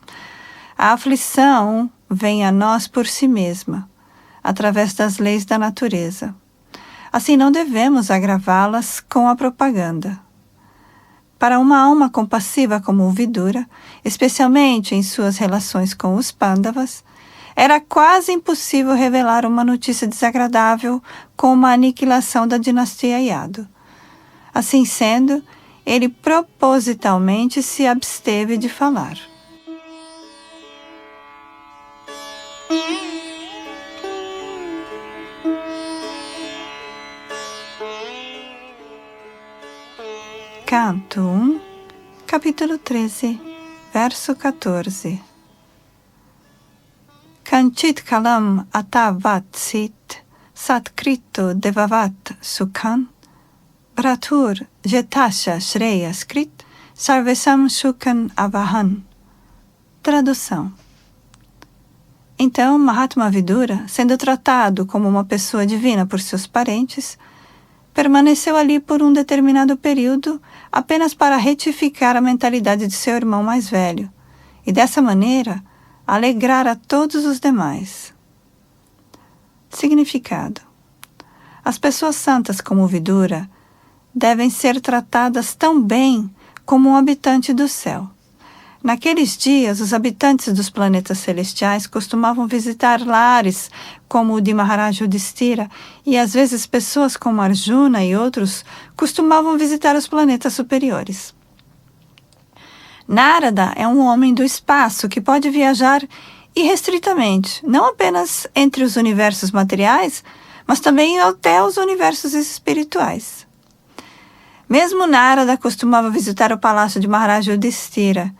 A aflição vem a nós por si mesma, através das leis da natureza. Assim, não devemos agravá-las com a propaganda. Para uma alma compassiva como o Vidura, especialmente em suas relações com os Pandavas, era quase impossível revelar uma notícia desagradável como a aniquilação da dinastia Yadu. Assim sendo, ele propositalmente se absteve de falar. Canto 1, capítulo 13, verso 14. Kanchit kalam atavat sit, satkrito devavat sukhan, bratur jetasha shreya skrit, sarvesam shukan avahan. Tradução. Então, Mahatma Vidura, sendo tratado como uma pessoa divina por seus parentes, permaneceu ali por um determinado período apenas para retificar a mentalidade de seu irmão mais velho e, dessa maneira, alegrar a todos os demais. Significado. As pessoas santas como Vidura devem ser tratadas tão bem como um habitante do céu. Naqueles dias, os habitantes dos planetas celestiais costumavam visitar lares como o de Maharaj Yudhishthira e às vezes pessoas como Arjuna e outros costumavam visitar os planetas superiores. Narada é um homem do espaço que pode viajar irrestritamente, não apenas entre os universos materiais, mas também até os universos espirituais. Mesmo Narada costumava visitar o palácio de Maharaj Yudhishthira,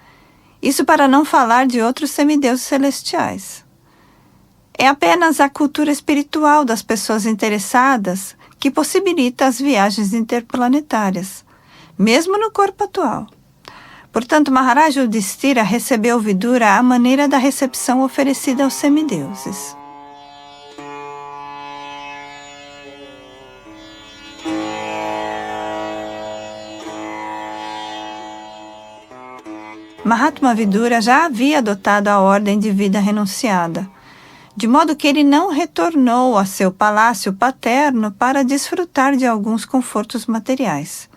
isso para não falar de outros semideuses celestiais. É apenas a cultura espiritual das pessoas interessadas que possibilita as viagens interplanetárias, mesmo no corpo atual. Portanto, Maharaj Yudhishthira recebeu Vidura à maneira da recepção oferecida aos semideuses. Mahatma Vidura já havia adotado a ordem de vida renunciada, de modo que ele não retornou a seu palácio paterno para desfrutar de alguns confortos materiais.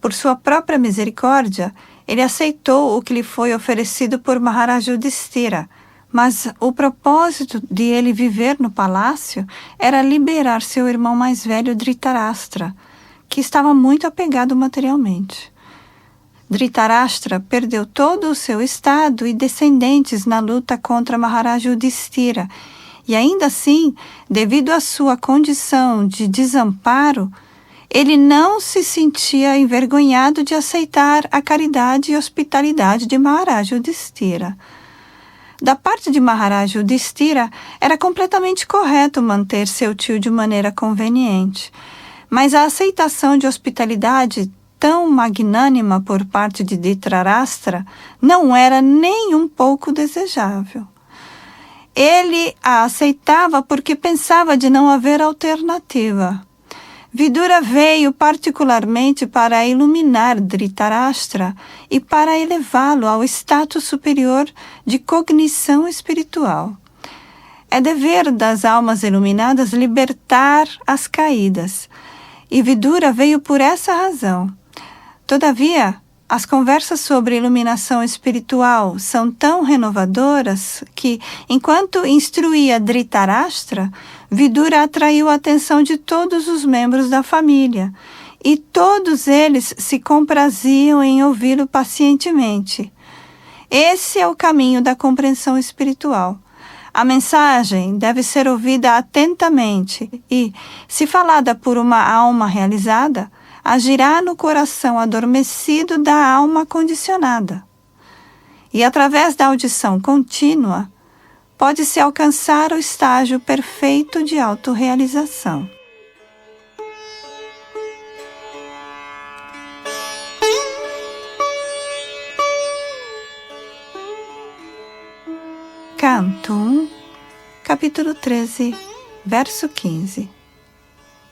Por sua própria misericórdia, ele aceitou o que lhe foi oferecido por Maharaj Yudhishthira, mas o propósito de ele viver no palácio era liberar seu irmão mais velho Dhritarashtra, que estava muito apegado materialmente. Dhritarashtra perdeu todo o seu estado e descendentes na luta contra Maharaj Yudhishthira, e ainda assim, devido à sua condição de desamparo, ele não se sentia envergonhado de aceitar a caridade e hospitalidade de Maharaj Yudhishthira. Da parte de Maharaj Yudhishthira, era completamente correto manter seu tio de maneira conveniente, mas a aceitação de hospitalidade tão magnânima por parte de Dhritarashtra não era nem um pouco desejável. Ele a aceitava porque pensava de não haver alternativa. Vidura veio particularmente para iluminar Dhritarashtra e para elevá-lo ao status superior de cognição espiritual. É dever das almas iluminadas libertar as caídas, e Vidura veio por essa razão. Todavia, as conversas sobre iluminação espiritual são tão renovadoras que, enquanto instruía Dhritarashtra, Vidura atraiu a atenção de todos os membros da família, e todos eles se compraziam em ouvi-lo pacientemente. Esse é o caminho da compreensão espiritual. A mensagem deve ser ouvida atentamente e, se falada por uma alma realizada, agirá no coração adormecido da alma condicionada. E através da audição contínua, pode-se alcançar o estágio perfeito de autorrealização. Canto 1, capítulo 13, verso 15.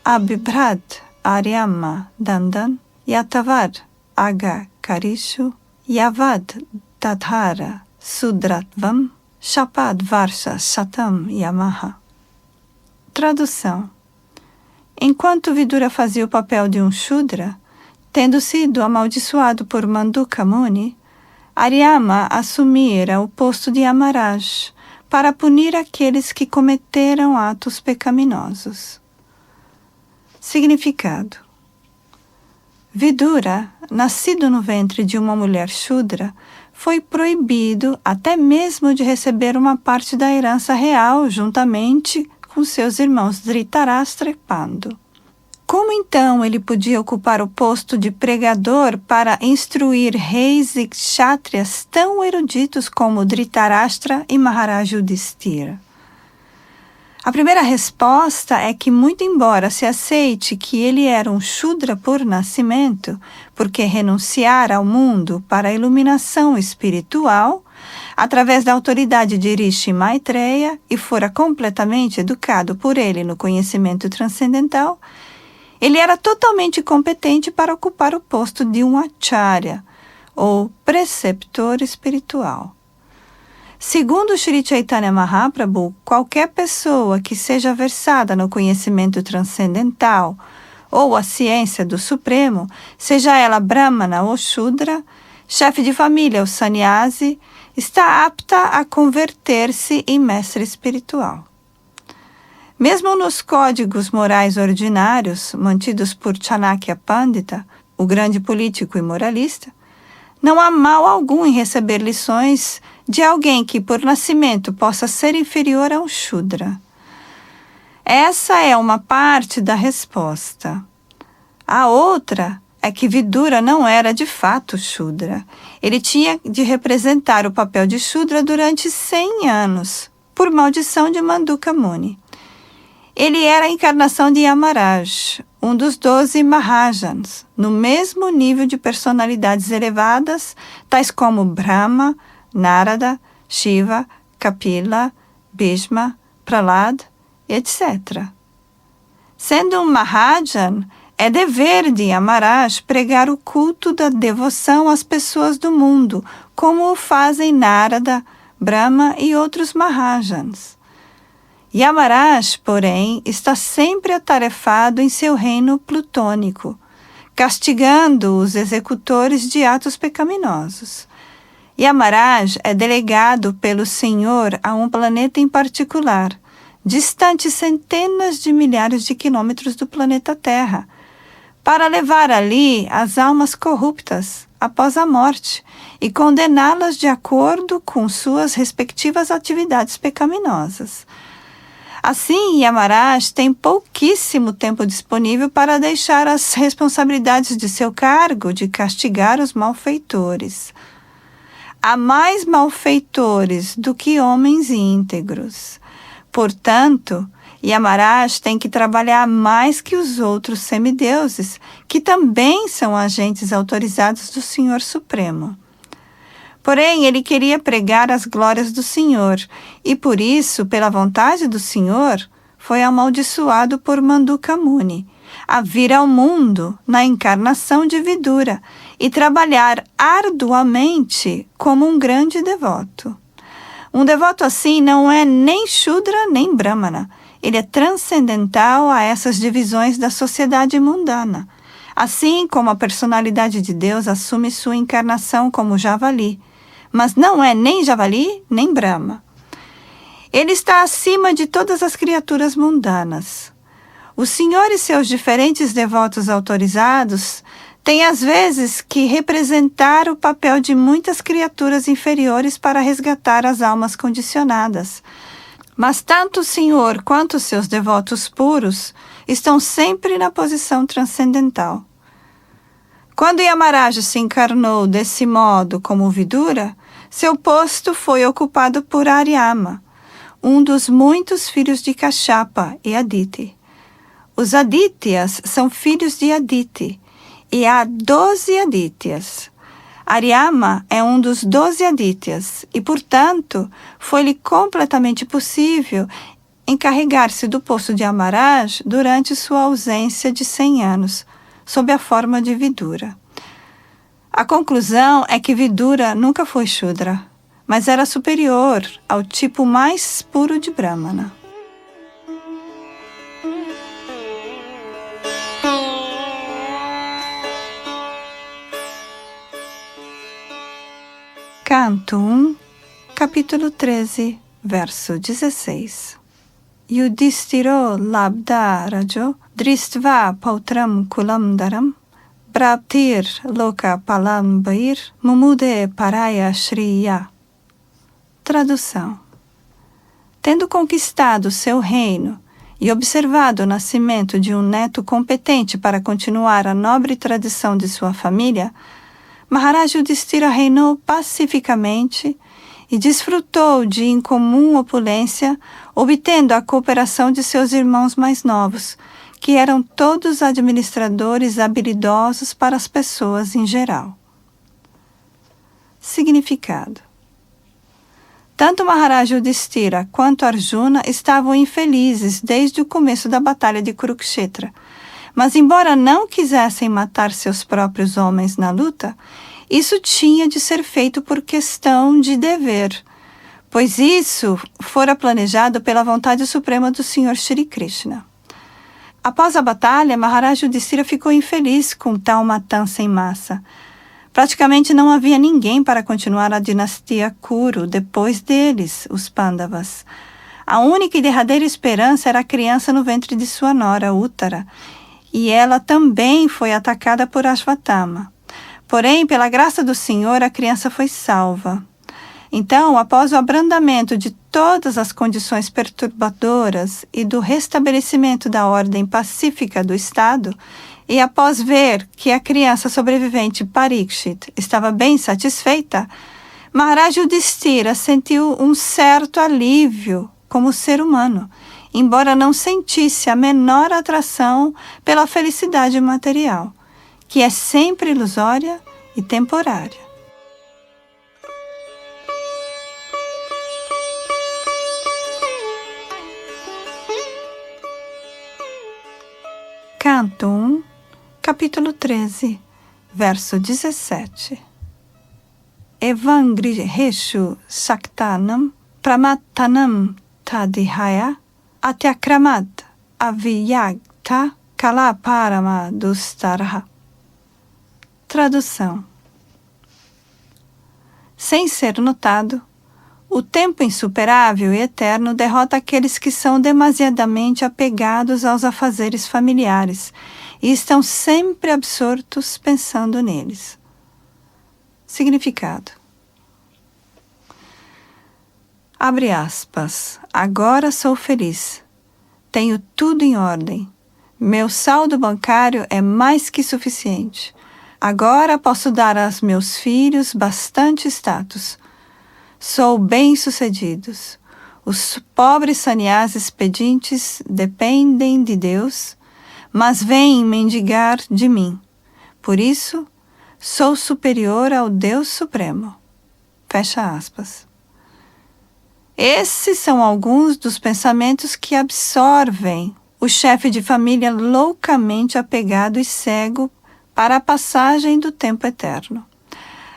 Abhibrad Aryama Dandan Yatavar Aga Karishu Yavad Tadhara Sudratvam Shapad Varsha Shatam Yamaha. Tradução. Enquanto Vidura fazia o papel de um Shudra, tendo sido amaldiçoado por Manduka Muni, Aryama assumira o posto de Yamaraj para punir aqueles que cometeram atos pecaminosos. Significado. Vidura, nascido no ventre de uma mulher Shudra, foi proibido até mesmo de receber uma parte da herança real juntamente com seus irmãos Dhritarashtra e Pandu. Como então ele podia ocupar o posto de pregador para instruir reis e kshatriyas tão eruditos como Dhritarashtra e Maharaj Yudhishthira? A primeira resposta é que, muito embora se aceite que ele era um Shudra por nascimento, porque renunciara ao mundo para a iluminação espiritual, através da autoridade de Rishi Maitreya, e fora completamente educado por ele no conhecimento transcendental, ele era totalmente competente para ocupar o posto de um Acharya, ou preceptor espiritual. Segundo Sri Chaitanya Mahaprabhu, qualquer pessoa que seja versada no conhecimento transcendental ou a ciência do Supremo, seja ela Brahmana ou Shudra, chefe de família ou sannyasi, está apta a converter-se em mestre espiritual. Mesmo nos códigos morais ordinários mantidos por Chanakya Pandita, o grande político e moralista, não há mal algum em receber lições de alguém que por nascimento possa ser inferior a um Shudra. Essa é uma parte da resposta. A outra é que Vidura não era de fato Shudra. Ele tinha de representar o papel de Shudra durante 100 anos, por maldição de Manduka Muni. Ele era a encarnação de Yamaraj, um dos 12 Mahajans, no mesmo nível de personalidades elevadas, tais como Brahma, Narada, Shiva, Kapila, Bhishma, Prahlad, etc. Sendo um Mahajan, é dever de Yamaraj pregar o culto da devoção às pessoas do mundo, como o fazem Narada, Brahma e outros Mahajans. Yamaraj, porém, está sempre atarefado em seu reino plutônico, castigando os executores de atos pecaminosos. Yamaraj é delegado pelo Senhor a um planeta em particular, distante centenas de milhares de quilômetros do planeta Terra, para levar ali as almas corruptas após a morte e condená-las de acordo com suas respectivas atividades pecaminosas. Assim, Yamaraj tem pouquíssimo tempo disponível para deixar as responsabilidades de seu cargo de castigar os malfeitores. Há mais malfeitores do que homens íntegros. Portanto, Yamaraj tem que trabalhar mais que os outros semideuses, que também são agentes autorizados do Senhor Supremo. Porém, ele queria pregar as glórias do Senhor, e por isso, pela vontade do Senhor, foi amaldiçoado por Manduka Muni, a vir ao mundo na encarnação de Vidura e trabalhar arduamente como um grande devoto. Um devoto assim não é nem Shudra nem Brahmana. Ele é transcendental a essas divisões da sociedade mundana, assim como a personalidade de Deus assume sua encarnação como javali, mas não é nem javali nem Brahma. Ele está acima de todas as criaturas mundanas. O Senhor e seus diferentes devotos autorizados têm às vezes que representar o papel de muitas criaturas inferiores para resgatar as almas condicionadas. Mas tanto o Senhor quanto os seus devotos puros estão sempre na posição transcendental. Quando Yamaraj se encarnou desse modo como Vidura, seu posto foi ocupado por Aryama. um dos muitos filhos de Kashyapa e Aditi. Os Adityas são filhos de Aditi, e há 12 Adityas. Aryama é um dos 12 Adityas, e, portanto, foi-lhe completamente possível encarregar-se do posto de Amaraj durante sua ausência de 100 anos, sob a forma de Vidura. A conclusão é que Vidura nunca foi Shudra, mas era superior ao tipo mais puro de Brahmana. Canto 1, capítulo 13, verso 16. Yudhishthiro labdha rajo dristva pautram kulamdaram praptir loka palambair mumude paraya shriya. Tradução. Tendo conquistado seu reino e observado o nascimento de um neto competente para continuar a nobre tradição de sua família, Maharaj Yudhishthira reinou pacificamente e desfrutou de incomum opulência, obtendo a cooperação de seus irmãos mais novos, que eram todos administradores habilidosos para as pessoas em geral. Significado. Tanto Maharaj Yudhishthira quanto Arjuna estavam infelizes desde o começo da batalha de Kurukshetra, mas embora não quisessem matar seus próprios homens na luta, isso tinha de ser feito por questão de dever, pois isso fora planejado pela vontade suprema do Senhor Shri Krishna. Após a batalha, Maharaj Yudhishthira ficou infeliz com tal matança em massa. Praticamente não havia ninguém para continuar a dinastia Kuru depois deles, os Pandavas. A única e derradeira esperança era a criança no ventre de sua nora, Uttara, e ela também foi atacada por Ashvatthama. Porém, pela graça do Senhor, a criança foi salva. Então, após o abrandamento de todas as condições perturbadoras e do restabelecimento da ordem pacífica do Estado, e após ver que a criança sobrevivente Parikshit estava bem satisfeita, Maharaj Yudhishthira sentiu um certo alívio como ser humano, embora não sentisse a menor atração pela felicidade material, que é sempre ilusória e temporária. Canto 1, capítulo 13, verso 17. Evangrihishu saktanam pramattanam tadihaya atyakramat aviyagta kalaparama dustarha. Tradução. Sem ser notado, o tempo insuperável e eterno derrota aqueles que são demasiadamente apegados aos afazeres familiares e estão sempre absortos pensando neles. Significado. Abre aspas. Agora sou feliz. Tenho tudo em ordem. Meu saldo bancário é mais que suficiente. Agora posso dar aos meus filhos bastante status. Sou bem-sucedido. Os pobres sannyasis pedintes dependem de Deus, mas vêm mendigar de mim. Por isso, sou superior ao Deus Supremo. Fecha aspas. Esses são alguns dos pensamentos que absorvem o chefe de família loucamente apegado e cego para a passagem do tempo eterno.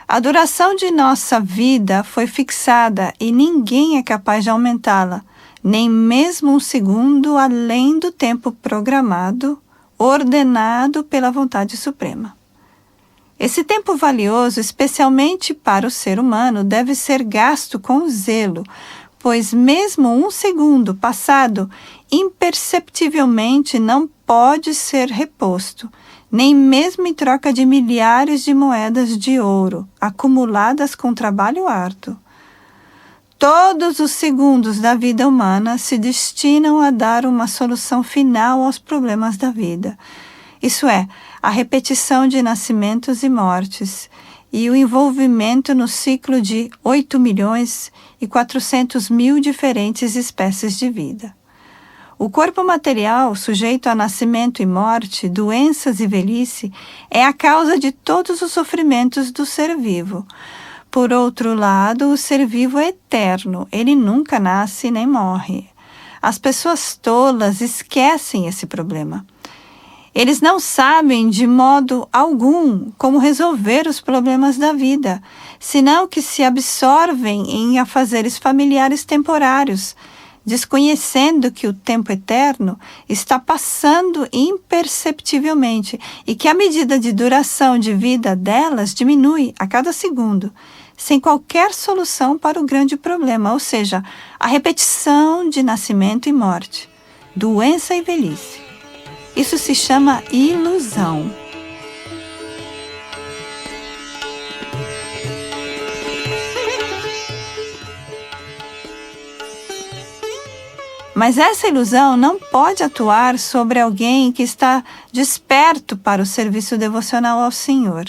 A duração de nossa vida foi fixada e ninguém é capaz de aumentá-la, nem mesmo um segundo além do tempo programado, ordenado pela vontade suprema. Esse tempo valioso, especialmente para o ser humano, deve ser gasto com zelo, pois mesmo um segundo passado imperceptivelmente não pode ser reposto, nem mesmo em troca de milhares de moedas de ouro, acumuladas com trabalho árduo. Todos os segundos da vida humana se destinam a dar uma solução final aos problemas da vida, isso é, a repetição de nascimentos e mortes, e o envolvimento no ciclo de 8 milhões e 400 mil diferentes espécies de vida. O corpo material, sujeito a nascimento e morte, doenças e velhice, é a causa de todos os sofrimentos do ser vivo. Por outro lado, o ser vivo é eterno, ele nunca nasce nem morre. As pessoas tolas esquecem esse problema. Eles não sabem de modo algum como resolver os problemas da vida, senão que se absorvem em afazeres familiares temporários, desconhecendo que o tempo eterno está passando imperceptivelmente e que a medida de duração de vida delas diminui a cada segundo, sem qualquer solução para o grande problema, ou seja, a repetição de nascimento e morte, doença e velhice. Isso se chama ilusão. Mas essa ilusão não pode atuar sobre alguém que está desperto para o serviço devocional ao Senhor.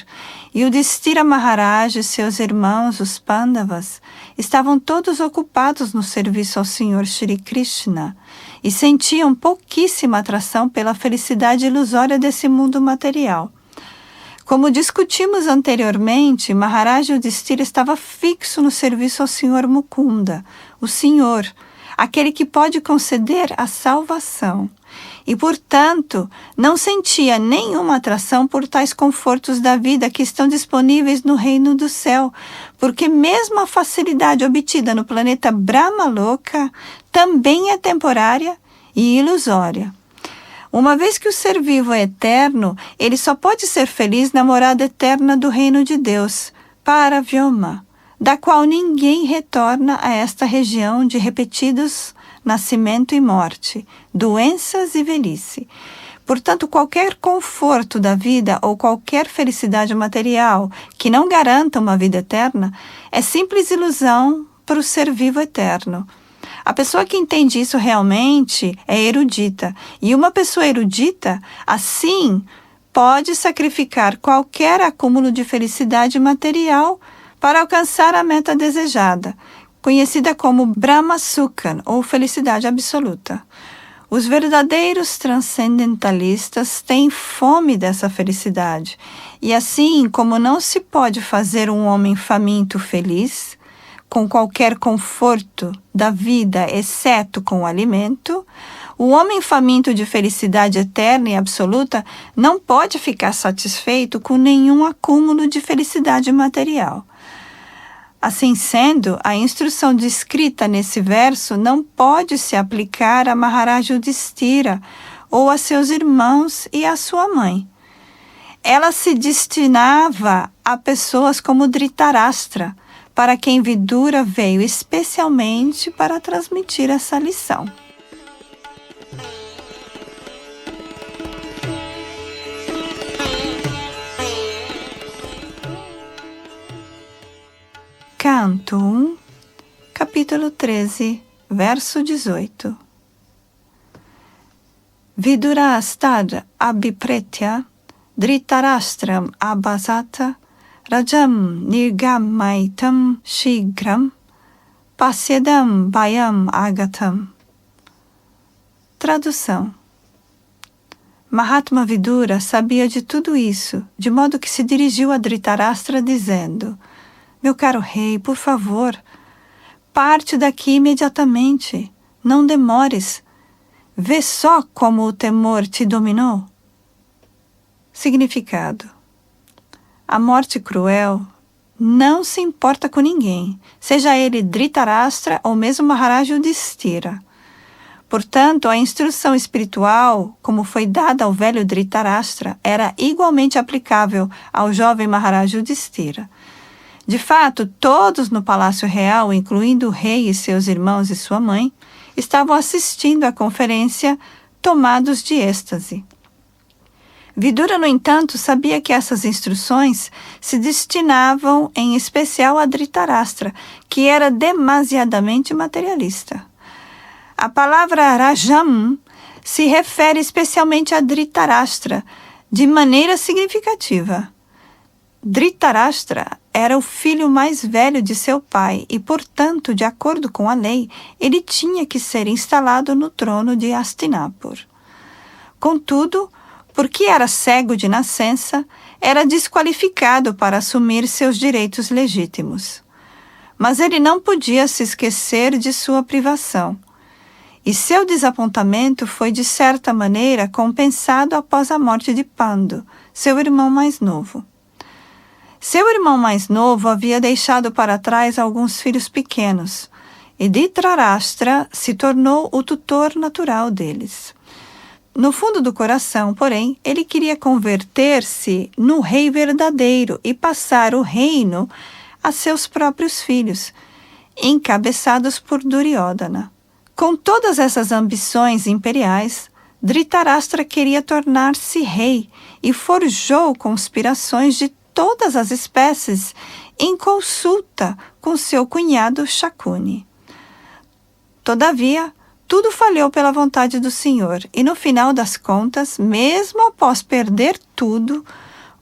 E o Yudhishthira Maharaj e seus irmãos, os Pandavas, estavam todos ocupados no serviço ao Senhor Shri Krishna e sentiam pouquíssima atração pela felicidade ilusória desse mundo material. Como discutimos anteriormente, Maharaj Yudhishthira estava fixo no serviço ao Senhor Mukunda, o Senhor, aquele que pode conceder a salvação, e, portanto, não sentia nenhuma atração por tais confortos da vida que estão disponíveis no reino do céu, porque mesmo a facilidade obtida no planeta Brahmaloka também é temporária e ilusória. Uma vez que o ser vivo é eterno, ele só pode ser feliz na morada eterna do reino de Deus, Paravyoma, da qual ninguém retorna a esta região de repetidos nascimento e morte, doenças e velhice. Portanto, qualquer conforto da vida ou qualquer felicidade material que não garanta uma vida eterna é simples ilusão para o ser vivo eterno. A pessoa que entende isso realmente é erudita, e uma pessoa erudita, assim, pode sacrificar qualquer acúmulo de felicidade material para alcançar a meta desejada, conhecida como Brahma Sukha, ou felicidade absoluta. Os verdadeiros transcendentalistas têm fome dessa felicidade, e assim como não se pode fazer um homem faminto feliz, com qualquer conforto da vida, exceto com o alimento, o homem faminto de felicidade eterna e absoluta não pode ficar satisfeito com nenhum acúmulo de felicidade material. Assim sendo, a instrução descrita nesse verso não pode se aplicar a Maharaj Yudhishthira ou a seus irmãos e a sua mãe. Ela se destinava a pessoas como Dhritarashtra, para quem Vidura veio especialmente para transmitir essa lição. Canto 1, capítulo 13, verso 18. Vidurastad abhipretya Dhritarashtram abhasata Rajam nirgamaitam shigram pasyadam bhayam agatam. Tradução. Mahatma Vidura sabia de tudo isso, de modo que se dirigiu a Dhritarashtra dizendo: meu caro rei, por favor, parte daqui imediatamente, não demores. Vê só como o temor te dominou. Significado. A morte cruel não se importa com ninguém, seja ele Dhritarashtra ou mesmo Maharaj Yudhishthira. Portanto, a instrução espiritual, como foi dada ao velho Dhritarashtra, era igualmente aplicável ao jovem Maharaj Yudhishthira. De fato, todos no Palácio Real, incluindo o rei e seus irmãos e sua mãe, estavam assistindo à conferência tomados de êxtase. Vidura, no entanto, sabia que essas instruções se destinavam em especial a Dhritarashtra, que era demasiadamente materialista. A palavra Rajam se refere especialmente a Dhritarashtra, de maneira significativa. Dhritarashtra era o filho mais velho de seu pai e, portanto, de acordo com a lei, ele tinha que ser instalado no trono de Hastinapur. Contudo, porque era cego de nascença, era desqualificado para assumir seus direitos legítimos. Mas ele não podia se esquecer de sua privação. E seu desapontamento foi, de certa maneira, compensado após a morte de Pandu, seu irmão mais novo. Seu irmão mais novo havia deixado para trás alguns filhos pequenos, e Dhritarashtra se tornou o tutor natural deles. No fundo do coração, porém, ele queria converter-se no rei verdadeiro e passar o reino a seus próprios filhos, encabeçados por Duryodhana. Com todas essas ambições imperiais, Dhritarashtra queria tornar-se rei e forjou conspirações de todas as espécies em consulta com seu cunhado Shakuni. Todavia, tudo falhou pela vontade do Senhor, e no final das contas, mesmo após perder tudo,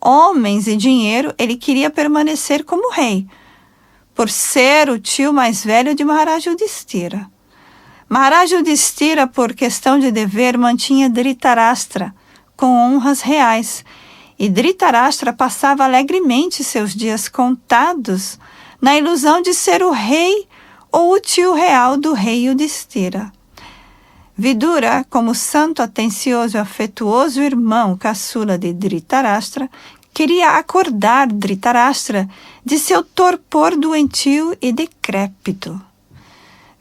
homens e dinheiro, ele queria permanecer como rei, por ser o tio mais velho de Maharaj Yudhishthira. Maharaj Yudhishthira, por questão de dever, mantinha Dhritarashtra com honras reais, e Dhritarashtra passava alegremente seus dias contados na ilusão de ser o rei ou o tio real do rei Yudhishthira. Vidura, como santo, atencioso e afetuoso irmão caçula de Dhritarashtra, queria acordar Dhritarashtra de seu torpor doentio e decrépito.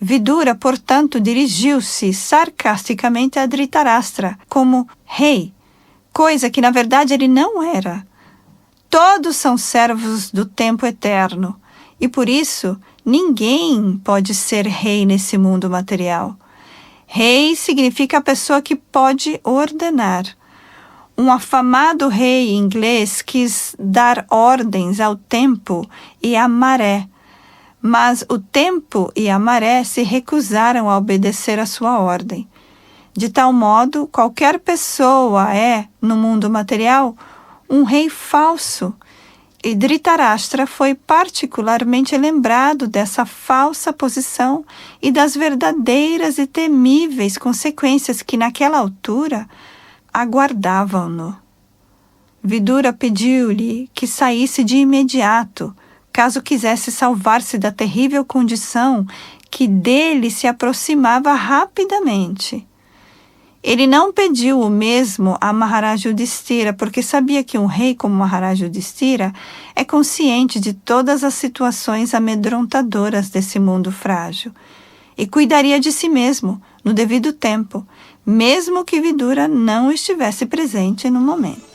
Vidura, portanto, dirigiu-se sarcasticamente a Dhritarashtra como rei, coisa que na verdade ele não era. Todos são servos do tempo eterno, e por isso ninguém pode ser rei nesse mundo material. Rei significa a pessoa que pode ordenar. Um afamado rei inglês quis dar ordens ao tempo e à maré, mas o tempo e a maré se recusaram a obedecer à sua ordem. De tal modo, qualquer pessoa é, no mundo material, um rei falso. E Dhritarashtra foi particularmente lembrado dessa falsa posição e das verdadeiras e temíveis consequências que, naquela altura, aguardavam-no. Vidura pediu-lhe que saísse de imediato, caso quisesse salvar-se da terrível condição que dele se aproximava rapidamente. Ele não pediu o mesmo a Maharaj Yudhishthira, porque sabia que um rei como Maharaj Yudhishthira é consciente de todas as situações amedrontadoras desse mundo frágil e cuidaria de si mesmo no devido tempo, mesmo que Vidura não estivesse presente no momento.